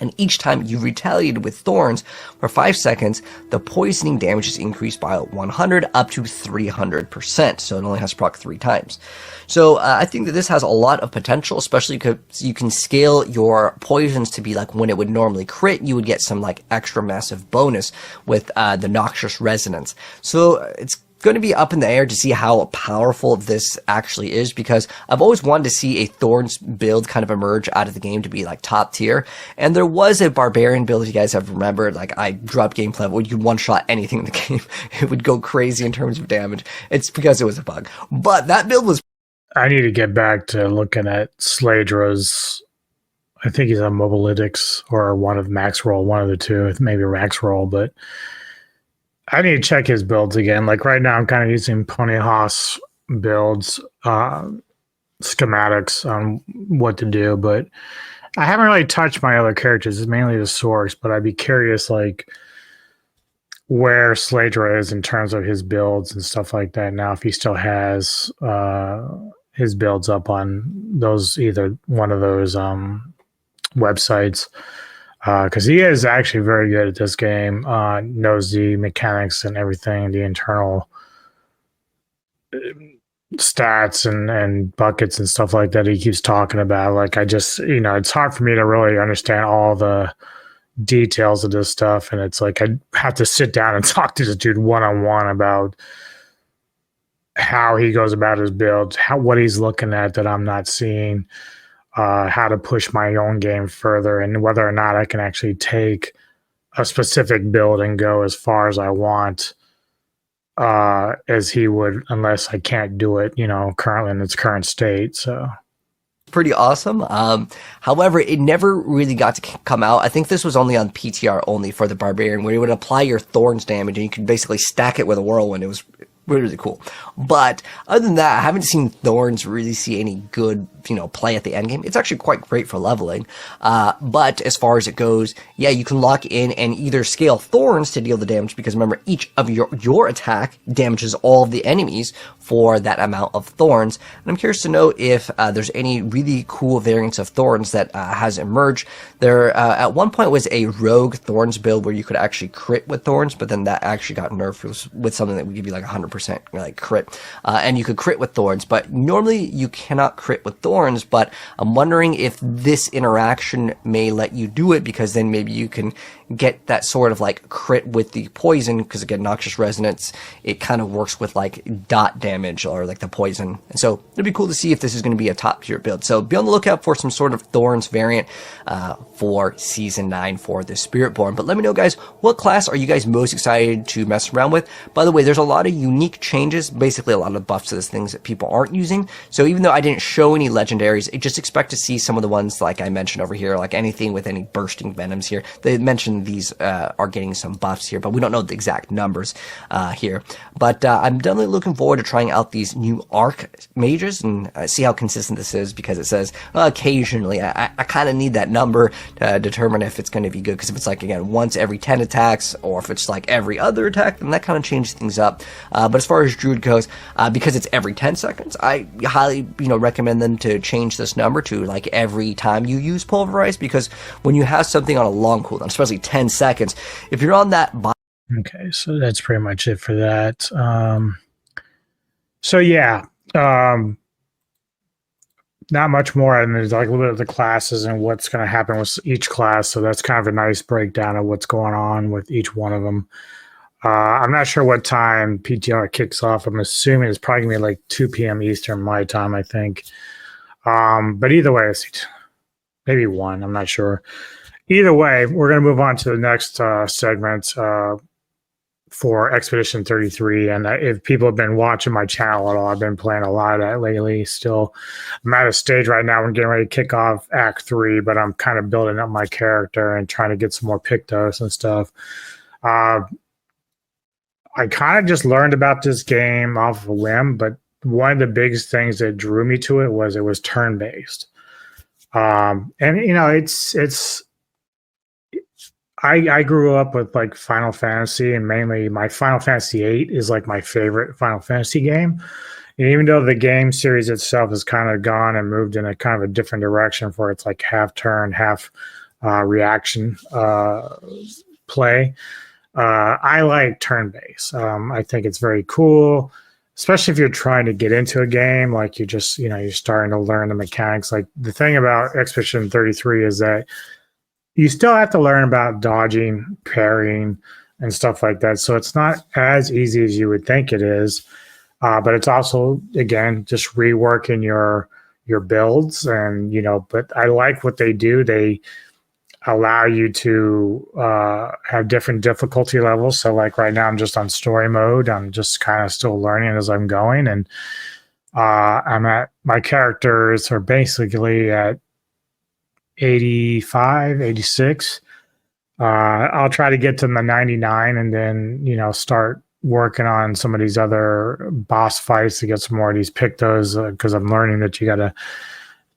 And each time you retaliate with Thorns for 5 seconds, the poisoning damage is increased by 100 up to 300%. So it only has to proc 3 times. So I think that this has a lot of potential, especially because you can scale your poisons to be when it would normally crit, you would get some extra massive bonus with the Noxious Resonance. So it's going to be up in the air to see how powerful this actually is, because I've always wanted to see a Thorns build kind of emerge out of the game to be top tier. And there was a Barbarian build, if you guys have remembered, I dropped gameplay where you could one-shot anything in the game. It would go crazy in terms of damage. It's because it was a bug. But that build was... I need to get back to looking at Sladra's. I think he's on Mobalytics or one of Max Roll, one of the two, maybe Max Roll, but I need to check his builds again. Right now, I'm kind of using Pony Hoss builds, schematics on what to do, but I haven't really touched my other characters. It's mainly the source, but I'd be curious, where Sladra is in terms of his builds and stuff like that now, if he still has his builds up on either one of those websites. Because he is actually very good at this game, knows the mechanics and everything, the internal stats and buckets and stuff like that he keeps talking about. It's hard for me to really understand all the details of this stuff, and it's I have to sit down and talk to this dude one-on-one about how he goes about his builds, what he's looking at that I'm not seeing, how to push my own game further, and whether or not I can actually take a specific build and go as far as I want as he would, unless I can't do it, currently in its current state. So pretty awesome. However, it never really got to come out. I think this was only on PTR only for the Barbarian, where you would apply your Thorns damage and you could basically stack it with a Whirlwind. It was really cool. But other than that, I haven't seen Thorns really see any good, play at the end game. It's actually quite great for leveling. But as far as it goes, yeah, you can lock in and either scale Thorns to deal the damage, because remember, each of your attack damages all of the enemies for that amount of Thorns. And I'm curious to know if there's any really cool variants of Thorns that has emerged. There at one point was a rogue Thorns build where you could actually crit with Thorns, but then that actually got nerfed with something that would give you 100% crit, and you could crit with Thorns, but normally you cannot crit with Thorns. But I'm wondering if this interaction may let you do it, because then maybe you can get that sort of crit with the poison, because again, Noxious Resonance, it kind of works with dot damage or the poison, and so it'd be cool to see if this is going to be a top tier build. So be on the lookout for some sort of Thorns variant for season 9 for the Spiritborn. But let me know, guys, what class are you guys most excited to mess around with? By the way, there's a lot of unique changes, basically a lot of buffs to these things that people aren't using. So even though I didn't show any legendaries, just expect to see some of the ones like I mentioned over here, anything with any bursting venoms here. They mentioned these are getting some buffs here, but we don't know the exact numbers here. But I'm definitely looking forward to trying out these new arc mages and see how consistent this is, because it says occasionally. I kind of need that number to determine if it's going to be good, because if it's again once every 10 attacks, or if it's every other attack, then that kind of changes things up. But But as far as Druid goes, because it's every 10 seconds, I highly, recommend them to change this number to like every time you use Pulverize, because when you have something on a long cooldown, especially 10 seconds, if you're on that. Okay, so that's pretty much it for that. So yeah, not much more. And there's like a little bit of the classes and what's going to happen with each class. So that's kind of a nice breakdown of what's going on with each one of them. I'm not sure what time PTR kicks off. I'm assuming it's probably going to be like 2 p.m. Eastern my time, I think. But either way, it's maybe 1. I'm not sure. Either way, we're going to move on to the next segment for Expedition 33. And if people have been watching my channel at all, I've been playing a lot of that lately. Still, I'm at a stage right now. I'm getting ready to kick off Act 3, but I'm kind of building up my character and trying to get some more Pictos and stuff. I kind of just learned about this game off of a whim, but one of the biggest things that drew me to it was turn-based. And it's I grew up with like Final Fantasy, and mainly my Final Fantasy VIII is like my favorite Final Fantasy game. And even though the game series itself has kind of gone and moved in a kind of a different direction, for it's like half turn, half reaction play. I like turn-based. I think it's very cool, especially if you're trying to get into a game. Like you're starting to learn the mechanics. Like the thing about Expedition 33 is that you still have to learn about dodging, parrying, and stuff like that. So it's not as easy as you would think it is. But it's also, again, just reworking your builds. And, but I like what they do. They allow you to have different difficulty levels. So like right now I'm just on story mode. I'm just kind of still learning as I'm going. And my characters are basically at 85, 86. I'll try to get to the 99 and then, start working on some of these other boss fights to get some more of these Pictos, because I'm learning that you got to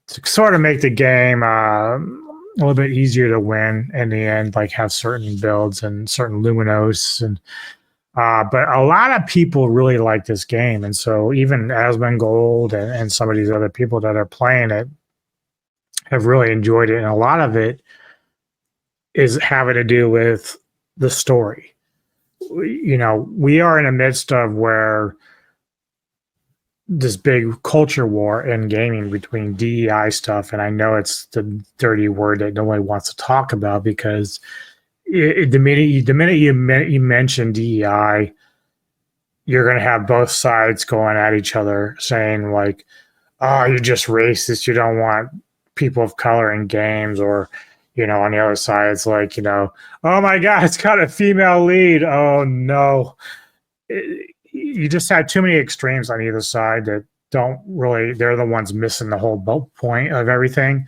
sort of make the game a little bit easier to win in the end, like have certain builds and certain Luminos. And but a lot of people really like this game. And so even Asmongold and some of these other people that are playing it have really enjoyed it. And a lot of it is having to do with the story. We are in the midst of where this big culture war in gaming between DEI stuff. And I know it's the dirty word that nobody wants to talk about, because the minute you mention DEI, you're going to have both sides going at each other saying like, oh, you're just racist. You don't want people of color in games. Or, on the other side, it's like, oh my God, it's got a female lead. Oh no. You just have too many extremes on either side that don't really, they're the ones missing the whole point of everything.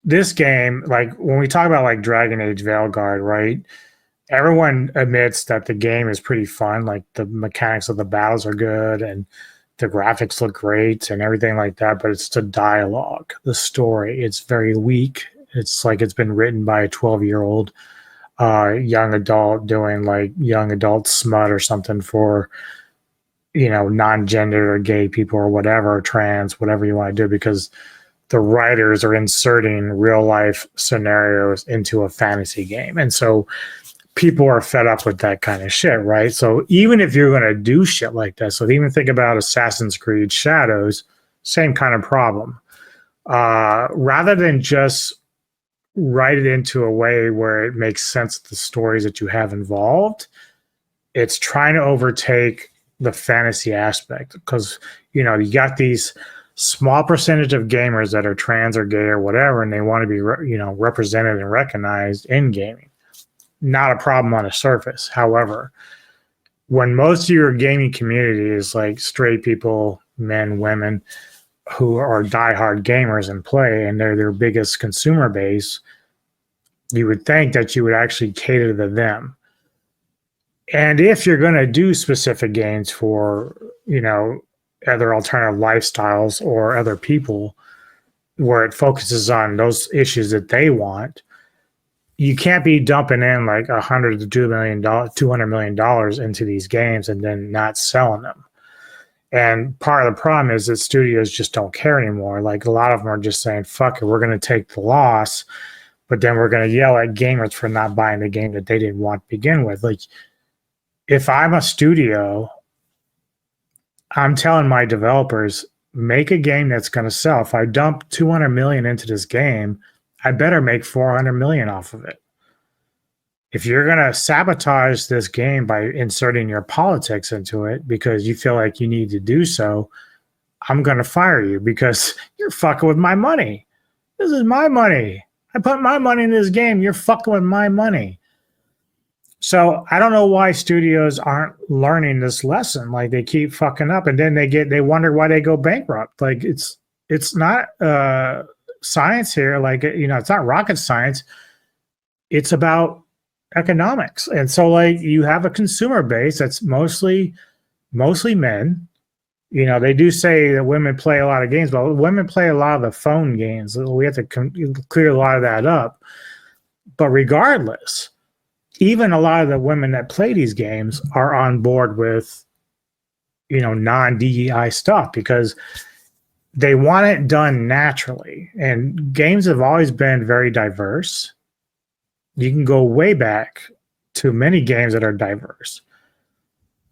This game, like when we talk about like Dragon Age Veilguard, right? Everyone admits that the game is pretty fun. Like the mechanics of the battles are good and the graphics look great and everything like that, but it's the dialogue, the story. It's very weak. It's like it's been written by a 12-year-old young adult doing like young adult smut or something for, non-gendered or gay people or whatever, or trans, whatever you want to do, because the writers are inserting real life scenarios into a fantasy game. And so people are fed up with that kind of shit, right? So even if you're going to do shit like that, so even think about Assassin's Creed Shadows, same kind of problem. Rather than just write it into a way where it makes sense of the stories that you have involved, it's trying to overtake the fantasy aspect, because, you got these small percentage of gamers that are trans or gay or whatever, and they want to be, represented and recognized in gaming. Not a problem on the surface. However, when most of your gaming community is like straight people, men, women, who are diehard gamers and play, and they're their biggest consumer base, you would think that you would actually cater to them. And if you're going to do specific games for, other alternative lifestyles or other people, where it focuses on those issues that they want, you can't be dumping in like $200 into these games and then not selling them. And part of the problem is that studios just don't care anymore. Like a lot of them are just saying, fuck it, we're going to take the loss, but then we're going to yell at gamers for not buying the game that they didn't want to begin with. Like if I'm a studio, I'm telling my developers, make a game that's going to sell. If I dump 200 million into this game, I better make 400 million off of it. If you're going to sabotage this game by inserting your politics into it because you feel like you need to do so, I'm going to fire you because you're fucking with my money. This is my money. I put my money in this game. You're fucking with my money. So I don't know why studios aren't learning this lesson. Like they keep fucking up and then they wonder why they go bankrupt. Like it's not science here. Like, you know, it's not rocket science. It's about economics. And so like you have a consumer base that's mostly men. You know, they do say that women play a lot of games, but women play a lot of the phone games. We have to clear a lot of that up. But regardless, even a lot of the women that play these games are on board with, you know, non-DEI stuff because they want it done naturally. And games have always been very diverse. You can go way back to many games that are diverse.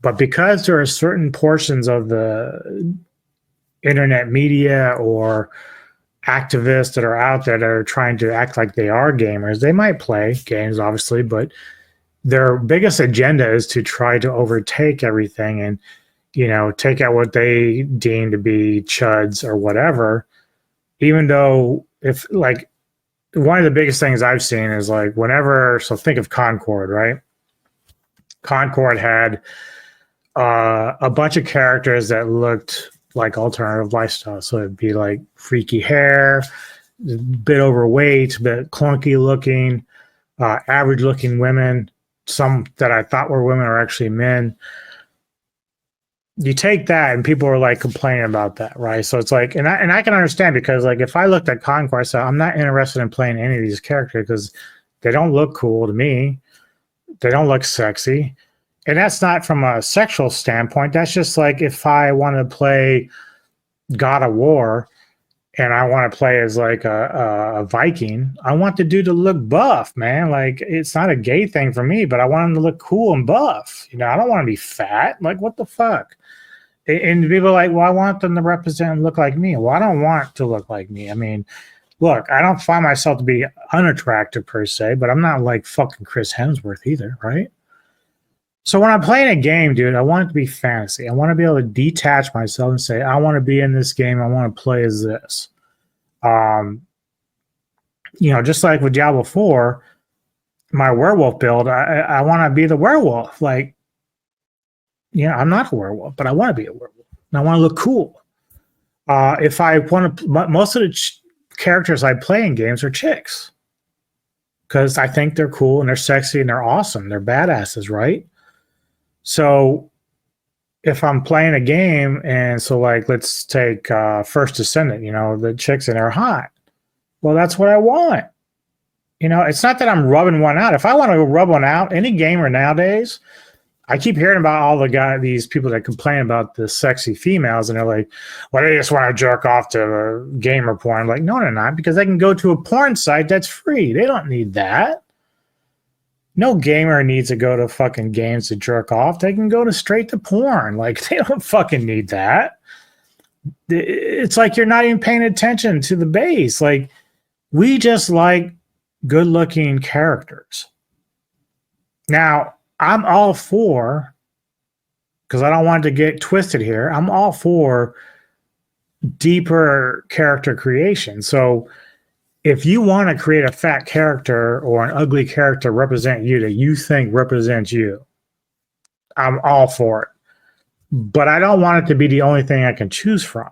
But because there are certain portions of the internet media or activists that are out there that are trying to act like they are gamers, they might play games, obviously, but their biggest agenda is to try to overtake everything and, you know, take out what they deem to be chuds or whatever, even though if like one of the biggest things I've seen is like whenever, so think of Concord, right? Concord had a bunch of characters that looked like alternative lifestyle. So it'd be like freaky hair, a bit overweight, a bit clunky looking, average looking women. Some that I thought were women are actually men. You take that and people are like complaining about that, right? So it's like, and I can understand because like if I looked at Concord, I said, I'm not interested in playing any of these characters because they don't look cool to me. They don't look sexy. And that's not from a sexual standpoint. That's just like if I want to play God of War and I want to play as like a Viking, I want the dude to look buff, man. Like it's not a gay thing for me, but I want him to look cool and buff. You know, I don't want to be fat. Like what the fuck? And people are like, well, I want them to represent and look like me. Well, I don't want to look like me. I mean, look, I don't find myself to be unattractive per se, but I'm not like fucking Chris Hemsworth either, right? So when I'm playing a game, dude, I want it to be fantasy. I want to be able to detach myself and say, I want to be in this game. I want to play as this. You know, just like with Diablo 4, my werewolf build, I want to be the werewolf. Like, you know, I'm not a werewolf, but I want to be a werewolf. And I want to look cool. If I want to, most of the characters I play in games are chicks because I think they're cool and they're sexy and they're awesome. They're badasses, right? So if I'm playing a game and so like, let's take First Descendant, you know, the chicks in there are hot. Well, that's what I want. You know, it's not that I'm rubbing one out. If I want to rub one out, any gamer nowadays, I keep hearing about all these people that complain about the sexy females and they're like, well, they just want to jerk off to gamer porn. I'm like, no, they're not, because they can go to a porn site that's free. They don't need that. No gamer needs to go to fucking games to jerk off. They can go straight to porn. Like, they don't fucking need that. It's like you're not even paying attention to the base. Like, we just like good-looking characters. Now, I'm all for, because I don't want it to get twisted here, I'm all for deeper character creation. So if you want to create a fat character or an ugly character represent you that you think represents you, I'm all for it. But I don't want it to be the only thing I can choose from.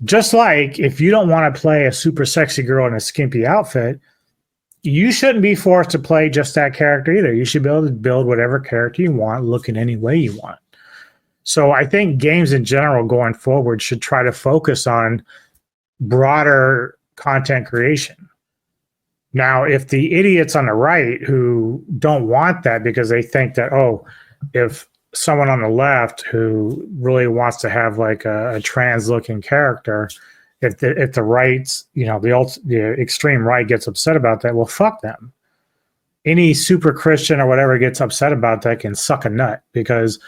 Just like if you don't want to play a super sexy girl in a skimpy outfit, you shouldn't be forced to play just that character either. You should be able to build whatever character you want, look in any way you want. So I think games in general going forward should try to focus on broader content creation. Now, if the idiots on the right who don't want that because they think that, oh, if someone on the left who really wants to have like a trans looking character, if the right, the extreme right gets upset about that, well, fuck them. Any super Christian or whatever gets upset about that can suck a nut, because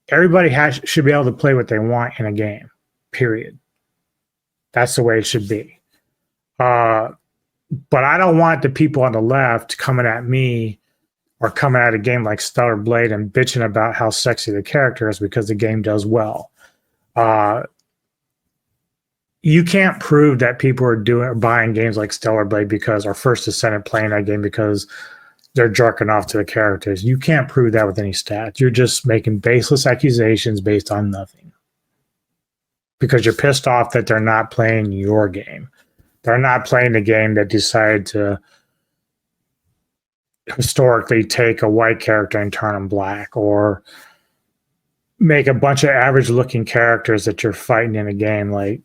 everybody should be able to play what they want in a game, period. That's the way it should be. But I don't want the people on the left coming at me or coming at a game like Stellar Blade and bitching about how sexy the character is because the game does well. You can't prove that people are buying games like Stellar Blade because, or First Descendant playing that game because they're jerking off to the characters. You can't prove that with any stats. You're just making baseless accusations based on nothing. Because you're pissed off that they're not playing your game. They're not playing the game that decided to historically take a white character and turn them black, or make a bunch of average looking characters that you're fighting in a game. Like,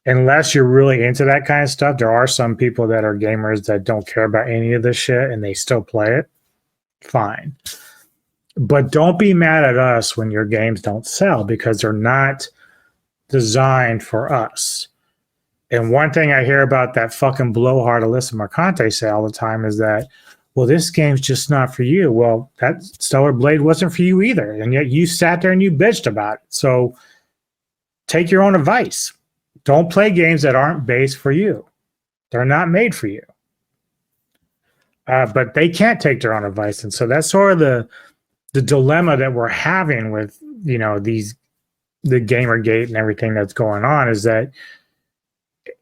unless you're really into that kind of stuff, there are some people that are gamers that don't care about any of this shit and they still play it. Fine. But don't be mad at us when your games don't sell, because they're not designed for us. And one thing I hear about that fucking blowhard Alyssa Mercante say all the time is that, well, this game's just not for you. Well, that Stellar Blade wasn't for you either. And yet you sat there and you bitched about it. So take your own advice. Don't play games that aren't based for you. They're not made for you. But they can't take their own advice. And so that's sort of the dilemma that we're having with, the Gamergate and everything that's going on, is that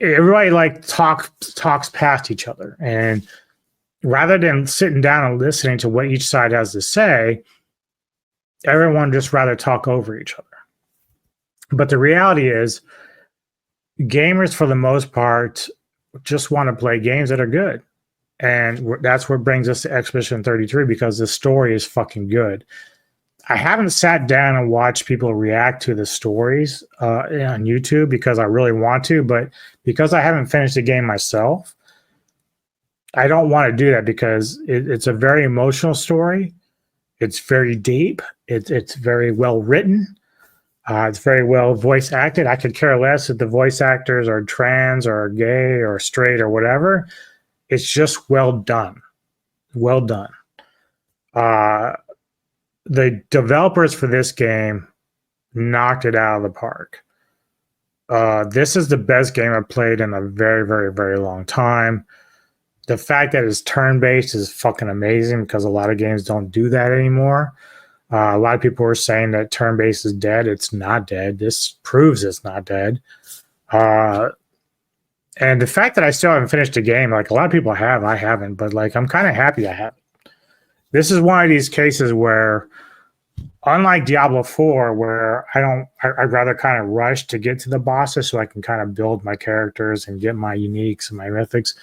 everybody talks past each other. And rather than sitting down and listening to what each side has to say, everyone just rather talk over each other. But the reality is, gamers for the most part just want to play games that are good. And that's what brings us to Expedition 33, because the story is fucking good. I haven't sat down and watched people react to the stories on YouTube because I really want to, but because I haven't finished the game myself, I don't want to do that, because it's a very emotional story. It's very deep. It's very well written. It's very well voice acted. I could care less if the voice actors are trans or gay or straight or whatever. It's just well done. Well done. The developers for this game knocked it out of the park. This is the best game I've played in a very, very, very long time. The fact that it's turn-based is fucking amazing, because a lot of games don't do that anymore. A lot of people were saying that turn-based is dead. It's not dead. This proves it's not dead. And the fact that I still haven't finished the game, like a lot of people have, I haven't, but like I'm kind of happy I haven't. This is one of these cases where, unlike Diablo 4, where I'd rather kind of rush to get to the bosses so I can kind of build my characters and get my uniques and my mythics.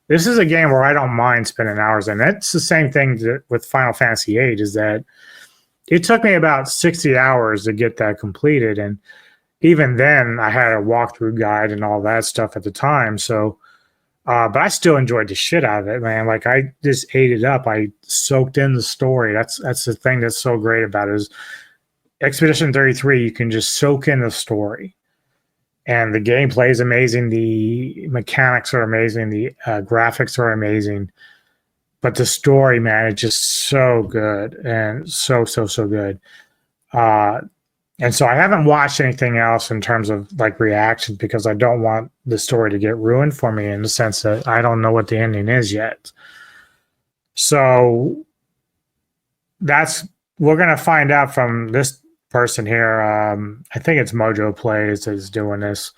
This is a game where I don't mind spending hours, and that's the same thing with Final Fantasy VIII, is that it took me about 60 hours to get that completed, and even then I had a walkthrough guide and all that stuff at the time. So, but I still enjoyed the shit out of it, man. Like, I just ate it up. I soaked in the story. That's the thing that's so great about it, is Expedition 33. You can just soak in the story, and the gameplay is amazing. The mechanics are amazing. The graphics are amazing. But the story, man, is just so good, and so good. And so I haven't watched anything else in terms of like reactions, because I don't want the story to get ruined for me, in the sense that I don't know what the ending is yet. So we're going to find out from this person here. I think it's Mojo Plays is doing this.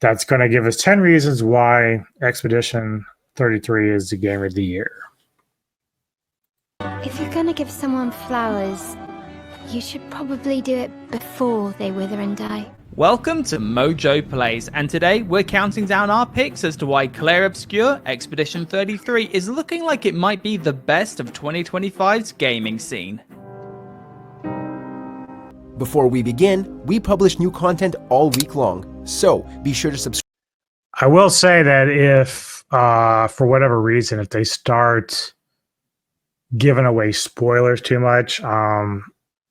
That's going to give us 10 reasons why Expedition 33 is the game of the year. If you're gonna give someone flowers, you should probably do it before they wither and die. Welcome to Mojo Plays, and today we're counting down our picks as to why Clair Obscur Expedition 33 is looking like it might be the best of 2025's gaming scene. Before we begin, we publish new content all week long, so be sure to subscribe. I will say that if for whatever reason, if they start giving away spoilers too much, I'll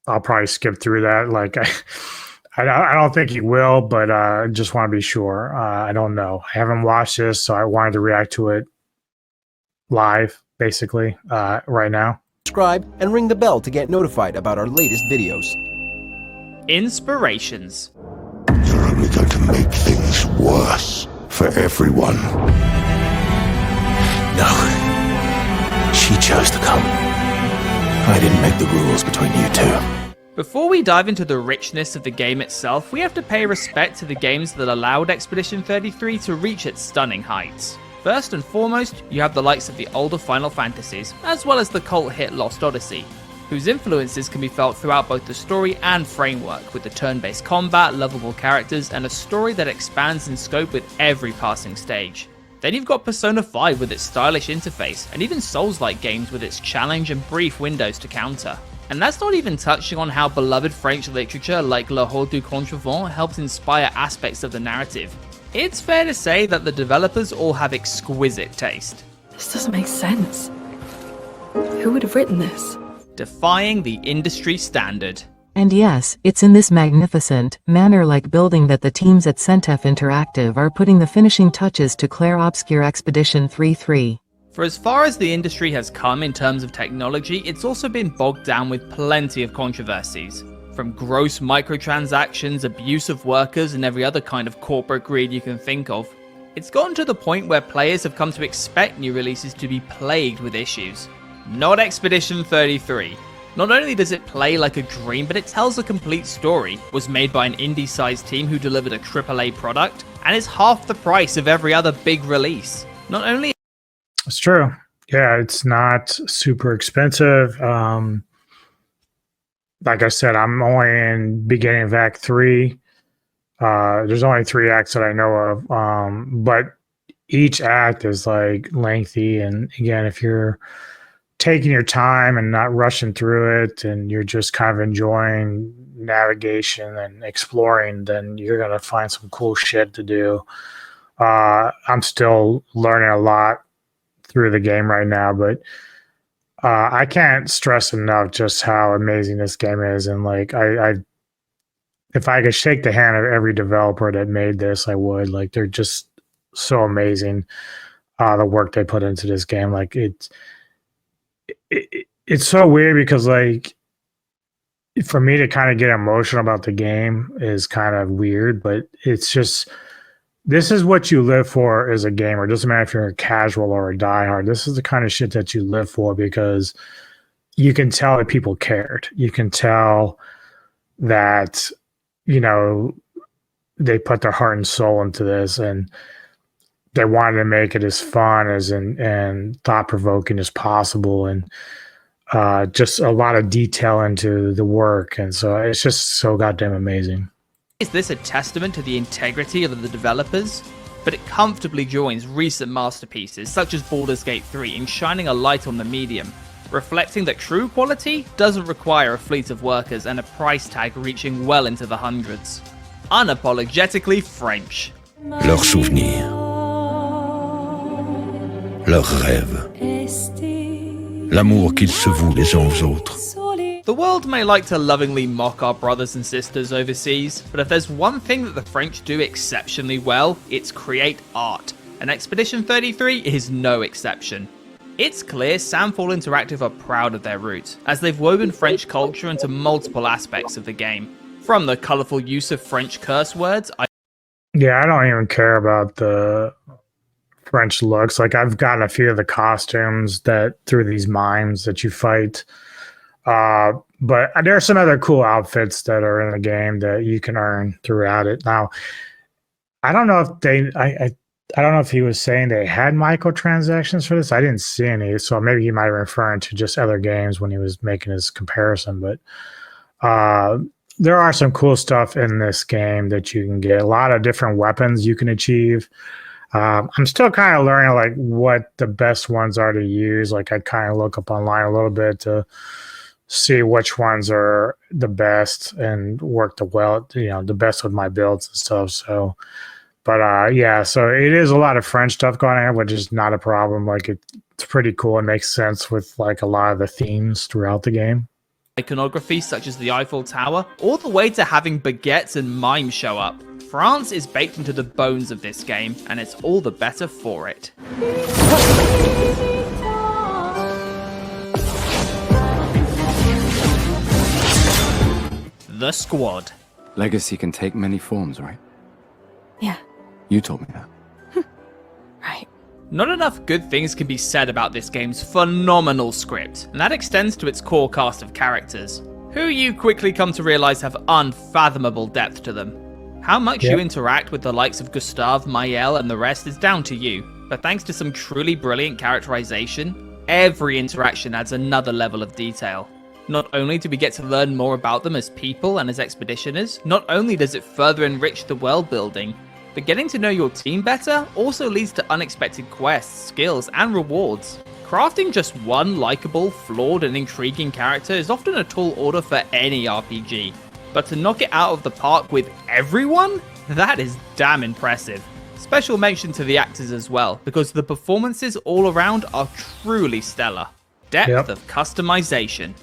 probably skip through that. Like, I don't think he will, but I just want to be sure. I don't know. I haven't watched this, so I wanted to react to it live, basically, right now. Subscribe and ring the bell to get notified about our latest videos. Inspirations. You're only going to make things worse for everyone. No. She chose to come. I didn't make the rules between you two. Before we dive into the richness of the game itself, we have to pay respect to the games that allowed Expedition 33 to reach its stunning heights. First and foremost, you have the likes of the older Final Fantasies, as well as the cult hit Lost Odyssey, whose influences can be felt throughout both the story and framework, with the turn-based combat, lovable characters, and a story that expands in scope with every passing stage. Then you've got Persona 5 with its stylish interface, and even Souls-like games with its challenge and brief windows to counter. And that's not even touching on how beloved French literature like Le Horde du Contrevent helps inspire aspects of the narrative. It's fair to say that the developers all have exquisite taste. This doesn't make sense. Who would have written this? Defying the industry standard. And yes, it's in this magnificent, manor-like building that the teams at Centef Interactive are putting the finishing touches to Clair Obscure Expedition 33. For as far as the industry has come in terms of technology, it's also been bogged down with plenty of controversies. From gross microtransactions, abuse of workers, and every other kind of corporate greed you can think of. It's gotten to the point where players have come to expect new releases to be plagued with issues. Not Expedition 33. Not only does it play like a dream, but it tells a complete story, was made by an indie-sized team who delivered a AAA product, and is half the price of every other big release. Not only It's true. Yeah, it's not super expensive. Like I said, I'm only in beginning of Act 3. There's only 3 acts that I know of. But each act is like lengthy. And again, if you're taking your time and not rushing through it and you're just kind of enjoying navigation and exploring, then you're going to find some cool shit to do. I'm still learning a lot through the game right now, but I can't stress enough just how amazing this game is. And like, if I could shake the hand of every developer that made this, I would. Like, they're just so amazing. The work they put into this game, like it's so weird because like for me to kind of get emotional about the game is kind of weird, but it's just. This is what you live for as a gamer. It doesn't matter if you're a casual or a diehard. This is the kind of shit that you live for because you can tell that people cared. You can tell that, you know, they put their heart and soul into this and they wanted to make it as fun as and thought-provoking as possible, and just a lot of detail into the work. And so it's just so goddamn amazing. Is this a testament to the integrity of the developers? But it comfortably joins recent masterpieces such as Baldur's Gate 3 in shining a light on the medium, reflecting that true quality doesn't require a fleet of workers and a price tag reaching well into the hundreds. Unapologetically French. Leurs souvenirs. Leurs rêves. L'amour qu'ils se vouent les uns aux autres. The world may like to lovingly mock our brothers and sisters overseas, but if there's one thing that the French do exceptionally well, it's create art, and Expedition 33 is no exception. It's clear Samfall Interactive are proud of their roots, as they've woven French culture into multiple aspects of the game. From the colourful use of French curse words, I don't even care about the French looks. Like, I've gotten a few of the costumes that through these mimes that you fight. But there are some other cool outfits that are in the game that you can earn throughout it. Now, I don't know if I don't know if he was saying they had microtransactions for this. I didn't see any, so maybe he might have been referring to just other games when he was making his comparison. But there are some cool stuff in this game that you can get. A lot of different weapons you can achieve. I'm still kind of learning like what the best ones are to use. Like, I kind of look up online a little bit to see which ones are the best and work the best with my builds and stuff. So, But yeah, so it is a lot of French stuff going on, which is not a problem. Like it's pretty cool. It makes sense with like a lot of the themes throughout the game. Iconography such as the Eiffel Tower, all the way to having baguettes and mimes show up. France is baked into the bones of this game, and it's all the better for it. The Squad. Legacy can take many forms, right? Yeah. You told me that. Right. Not enough good things can be said about this game's phenomenal script, and that extends to its core cast of characters, who you quickly come to realize have unfathomable depth to them. How much you interact with the likes of Gustave, Maël, and the rest is down to you, but thanks to some truly brilliant characterization, every interaction adds another level of detail. Not only do we get to learn more about them as people and as expeditioners, not only does it further enrich the world building, but getting to know your team better also leads to unexpected quests, skills, and rewards. Crafting just one likable, flawed, and intriguing character is often a tall order for any RPG, but to knock it out of the park with everyone? That is damn impressive. Special mention to the actors as well, because the performances all around are truly stellar. Depth of customization.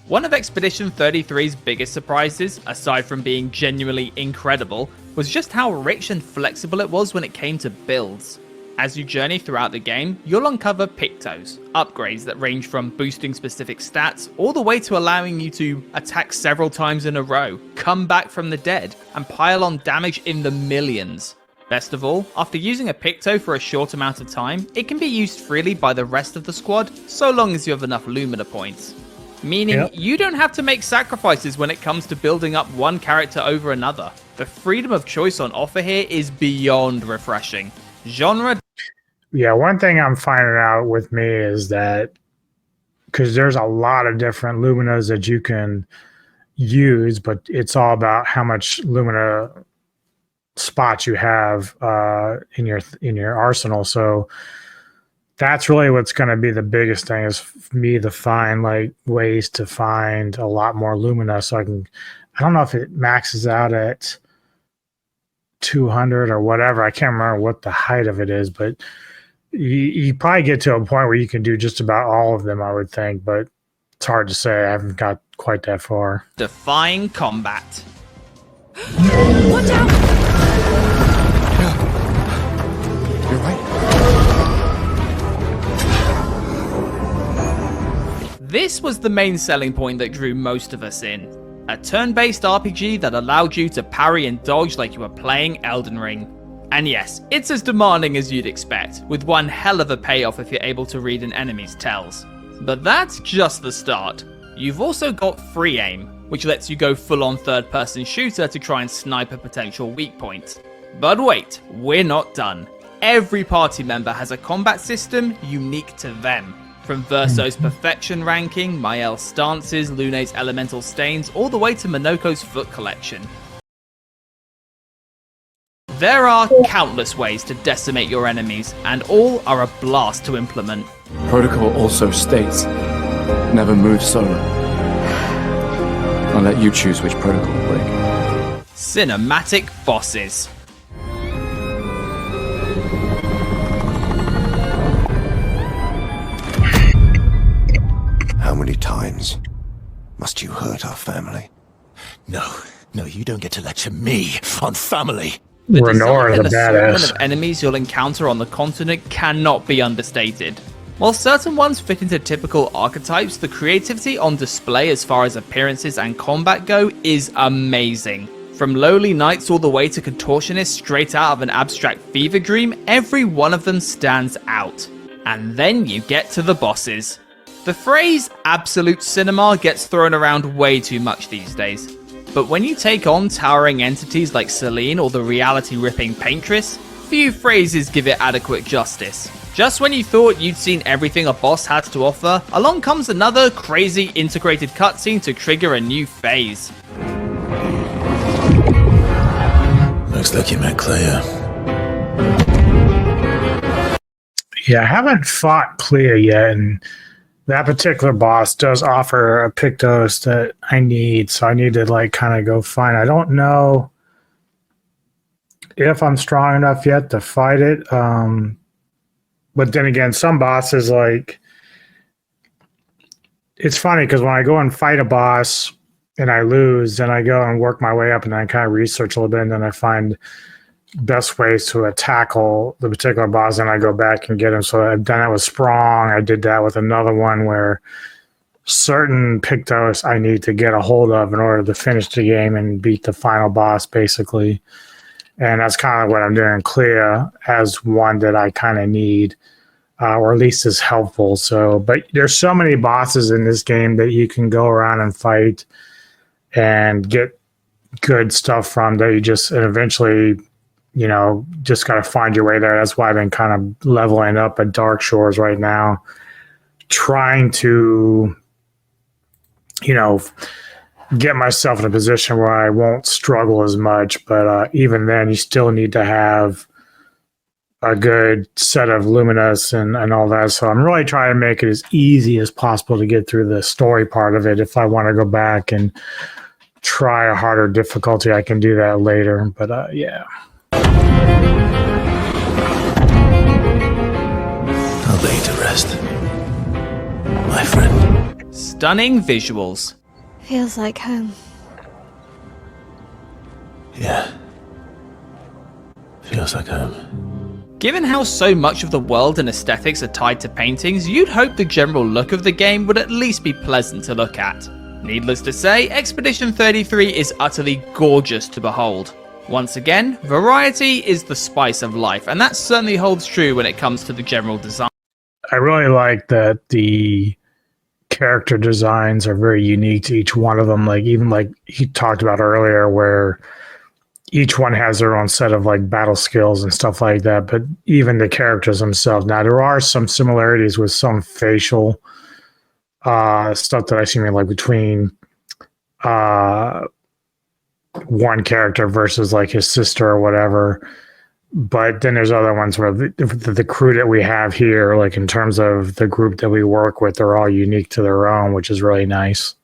One of Expedition 33's biggest surprises, aside from being genuinely incredible, was just how rich and flexible it was when it came to builds. As you journey throughout the game, you'll uncover pictos, upgrades that range from boosting specific stats all the way to allowing you to attack several times in a row, come back from the dead, and pile on damage in the millions. Best of all, after using a picto for a short amount of time, it can be used freely by the rest of the squad, so long as you have enough Lumina points. Meaning you don't have to make sacrifices when it comes to building up one character over another. The freedom of choice on offer here is beyond refreshing. Genre. Yeah, one thing I'm finding out with me is that because there's a lot of different Luminas that you can use, but it's all about how much Lumina spots you have in your arsenal. So that's really what's going to be the biggest thing is for me to find like ways to find a lot more Lumina. So I don't know if it maxes out at 200 or whatever. I can't remember what the height of it is, but you probably get to a point where you can do just about all of them, I would think, but it's hard to say. I haven't got quite that far. Defying combat. Watch out! You're right. This was the main selling point that drew most of us in. A turn-based RPG that allowed you to parry and dodge like you were playing Elden Ring. And yes, it's as demanding as you'd expect, with one hell of a payoff if you're able to read an enemy's tells. But that's just the start. You've also got free aim, which lets you go full-on third-person shooter to try and snipe a potential weak point. But wait, we're not done. Every party member has a combat system unique to them. From Verso's perfection ranking, Maël's stances, Lune's elemental stains, all the way to Minoko's foot collection. There are countless ways to decimate your enemies, and all are a blast to implement. Protocol also states, never move solo. I'll let you choose which protocol to break. Cinematic bosses. How many times must you hurt our family? No, you don't get to lecture me on family. The design Renora and the assortment badass. of enemies you'll encounter on the continent cannot be understated. While certain ones fit into typical archetypes, the creativity on display as far as appearances and combat go is amazing. From lowly knights all the way to contortionists straight out of an abstract fever dream, every one of them stands out. And then you get to the bosses. The phrase absolute cinema gets thrown around way too much these days. But when you take on towering entities like Celine or the reality-ripping Paintress, few phrases give it adequate justice. Just when you thought you'd seen everything a boss had to offer, along comes another crazy integrated cutscene to trigger a new phase. Looks like you met Clea. Yeah, I haven't fought Clea yet, and that particular boss does offer a Pictos that I need, so I need to like kind of go find. I don't know if I'm strong enough yet to fight it. But then again, some bosses, like, it's funny because when I go and fight a boss and I lose, then I go and work my way up and I kind of research a little bit, and then I find best ways to tackle the particular boss, and I go back and get him. So I've done that with Sprong. I did that with another one where certain Pictos I need to get a hold of in order to finish the game and beat the final boss, basically. And that's kind of what I'm doing. Clea as one that I kind of need, or at least is helpful. So, but there's so many bosses in this game that you can go around and fight and get good stuff from that you just, and eventually, you know, just got to find your way there. That's why I've been kind of leveling up at Dark Shores right now, trying to, you know, get myself in a position where I won't struggle as much. But even then, you still need to have a good set of Luminous and all that. So I'm really trying to make it as easy as possible to get through the story part of it. If I want to go back and try a harder difficulty, I can do that later. But yeah. I'll lay you to rest, my friend. Stunning visuals. Feels like home. Yeah. Feels like home. Given how so much of the world and aesthetics are tied to paintings, you'd hope the general look of the game would at least be pleasant to look at. Needless to say, Expedition 33 is utterly gorgeous to behold. Once again, variety is the spice of life, and that certainly holds true when it comes to the general design. I really like that the character designs are very unique to each one of them. Like, even like he talked about earlier, where each one has their own set of like battle skills and stuff like that, but even the characters themselves. Now, there are some similarities with some facial stuff that I see like between one character versus like his sister or whatever. But then there's other ones where the crew that we have here, like in terms of the group that we work with, they're all unique to their own, which is really nice.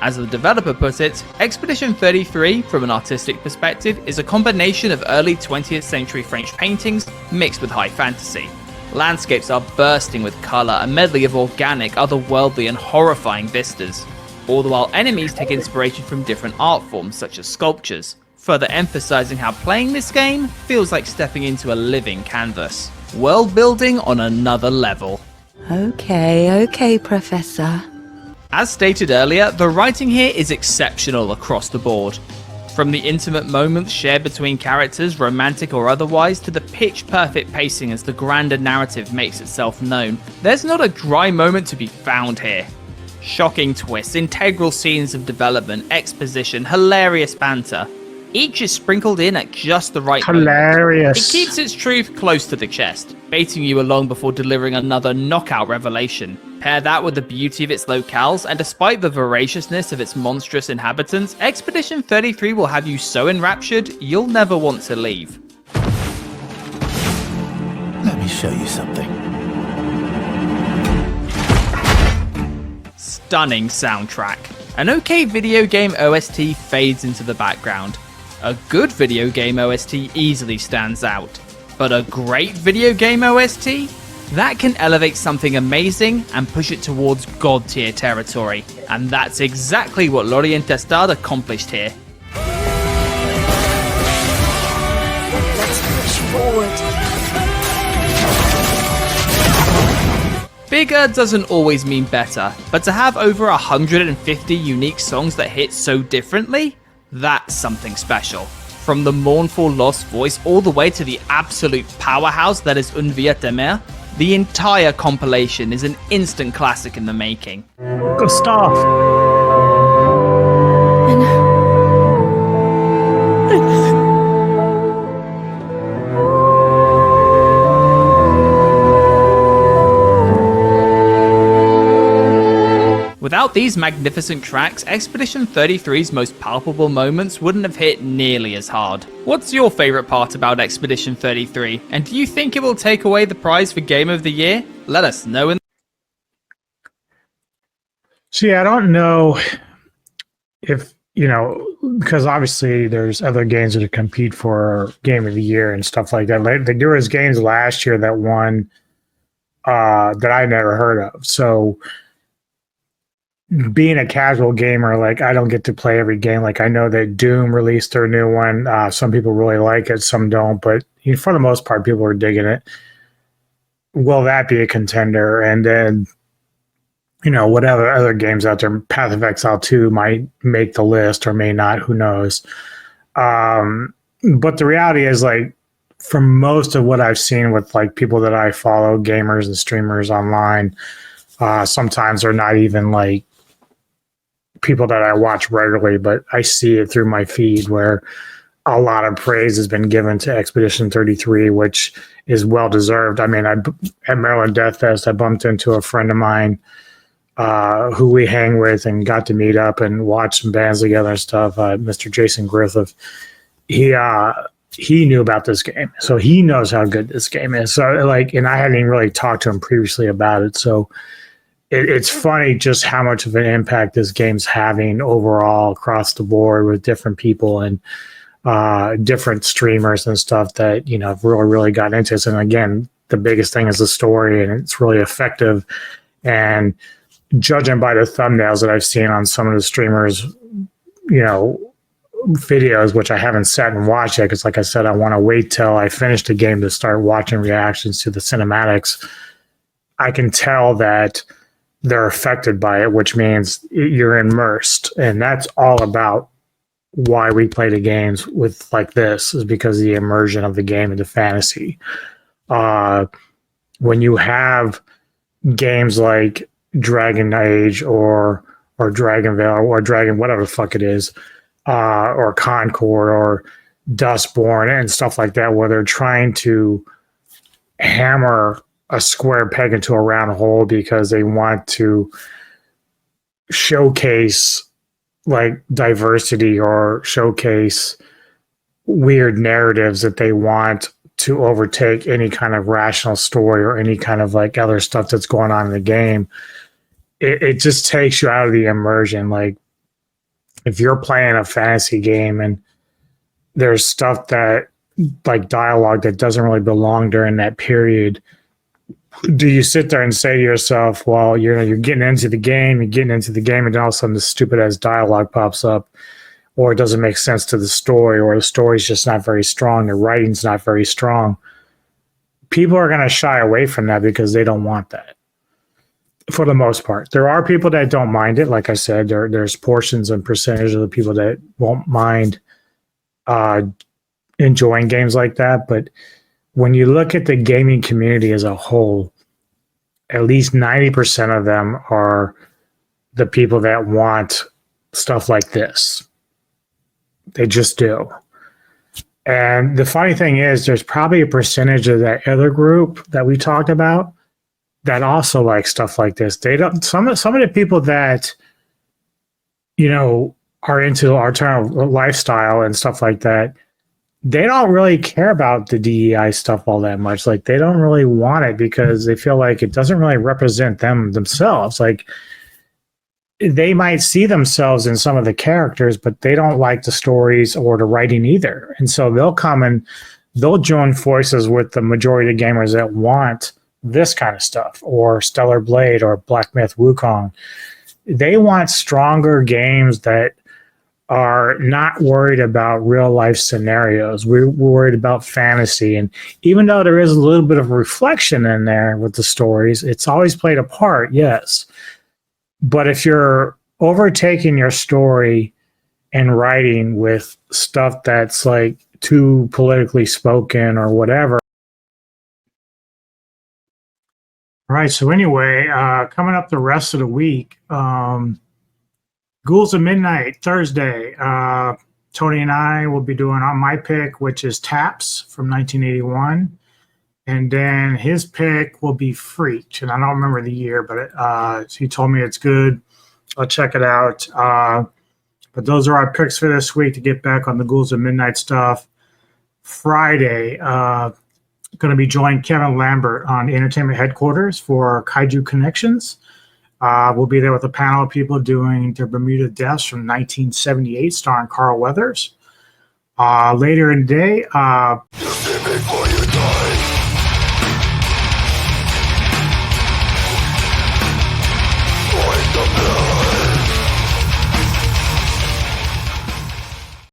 As the developer put it, Expedition 33, from an artistic perspective, is a combination of early 20th century French paintings mixed with high fantasy. Landscapes are bursting with colour, a medley of organic, otherworldly and horrifying vistas, all the while enemies take inspiration from different art forms such as sculptures, further emphasising how playing this game feels like stepping into a living canvas. World building on another level. Okay, Professor. As stated earlier, the writing here is exceptional across the board. From the intimate moments shared between characters, romantic or otherwise, to the pitch-perfect pacing as the grander narrative makes itself known, there's not a dry moment to be found here. Shocking twists, integral scenes of development, exposition, hilarious banter. Each is sprinkled in at just the right moment. Hilarious. It keeps its truth close to the chest, baiting you along before delivering another knockout revelation. Pair that with the beauty of its locales, and despite the voraciousness of its monstrous inhabitants, Expedition 33 will have you so enraptured, you'll never want to leave. Let me show you something. Stunning soundtrack. An okay video game OST fades into the background. A good video game OST easily stands out. But a great video game OST? That can elevate something amazing and push it towards god tier territory. And that's exactly what Lorient Testard accomplished here. Let's push forward. Bigger doesn't always mean better, but to have over 150 unique songs that hit so differently, that's something special. From the mournful lost voice all the way to the absolute powerhouse that is Un Vieux Temer, the entire compilation is an instant classic in the making. Gustav. Without these magnificent tracks, Expedition 33's most palpable moments wouldn't have hit nearly as hard. What's your favourite part about Expedition 33, and do you think it will take away the prize for Game of the Year? Let us know in See, I don't know if, because obviously there's other games that compete for Game of the Year and stuff like that. Like, there was games last year that won that I never heard of. So being a casual gamer, like I don't get to play every game. Like I know that Doom released their new one. Some people really like it, some don't. But for the most part, people are digging it. Will that be a contender? And then what other games out there? Path of Exile 2 might make the list or may not. Who knows? But the reality is, like, for most of what I've seen with like people that I follow, gamers and streamers online, sometimes they're not even like people that I watch regularly, but I see it through my feed where a lot of praise has been given to Expedition 33, which is well deserved. I mean, at Maryland Death Fest, I bumped into a friend of mine who we hang with and got to meet up and watch some bands together and stuff. Mr. Jason Griffith, he knew about this game, so he knows how good this game is. So like, and I hadn't even really talked to him previously about it. So it's funny just how much of an impact this game's having overall across the board with different people and different streamers and stuff that have really gotten into this. And again, the biggest thing is the story, and it's really effective. And judging by the thumbnails that I've seen on some of the streamers, videos, which I haven't sat and watched yet, because like I said, I want to wait till I finish the game to start watching reactions to the cinematics. I can tell that they're affected by it, which means you're immersed. And that's all about why we play the games with like this, is because of the immersion of the game and the fantasy. When you have games like Dragon Age or Dragon Veil or Dragon whatever the fuck it is, or Concord or Dustborn and stuff like that, where they're trying to hammer a square peg into a round hole because they want to showcase like diversity or showcase weird narratives that they want to overtake any kind of rational story or any kind of like other stuff that's going on in the game. It just takes you out of the immersion. Like if you're playing a fantasy game and there's stuff that like dialogue that doesn't really belong during that period, do you sit there and say to yourself, well, you're getting into the game, and then all of a sudden the stupid ass dialogue pops up, or it doesn't make sense to the story, or the story's just not very strong, the writing's not very strong. People are going to shy away from that because they don't want that. For the most part, there are people that don't mind it. Like I said, there's portions and percentage of the people that won't mind enjoying games like that. But when you look at the gaming community as a whole, at least 90% of them are the people that want stuff like this. They just do. And the funny thing is, there's probably a percentage of that other group that we talked about that also like stuff like this. They don't. Some of the people that are into alternative lifestyle and stuff like that, they don't really care about the DEI stuff all that much. Like they don't really want it because they feel like it doesn't really represent themselves. Like they might see themselves in some of the characters, but they don't like the stories or the writing either. And so they'll come and they'll join forces with the majority of the gamers that want this kind of stuff, or Stellar Blade or Black Myth Wukong. They want stronger games that are not worried about real life scenarios. We're worried about fantasy. And even though there is a little bit of reflection in there with the stories, it's always played a part, yes. But if you're overtaking your story and writing with stuff that's like too politically spoken or whatever. All right. So anyway, coming up the rest of the week, Ghouls of Midnight, Thursday. Tony and I will be doing on my pick, which is Taps from 1981. And then his pick will be Freak. And I don't remember the year, but he told me it's good. I'll check it out. But those are our picks for this week to get back on the Ghouls of Midnight stuff. Friday, going to be joining Kevin Lambert on the Entertainment Headquarters for Kaiju Connections. We'll be there with a panel of people doing the Bermuda Deaths from 1978, starring Carl Weathers. Later in the day,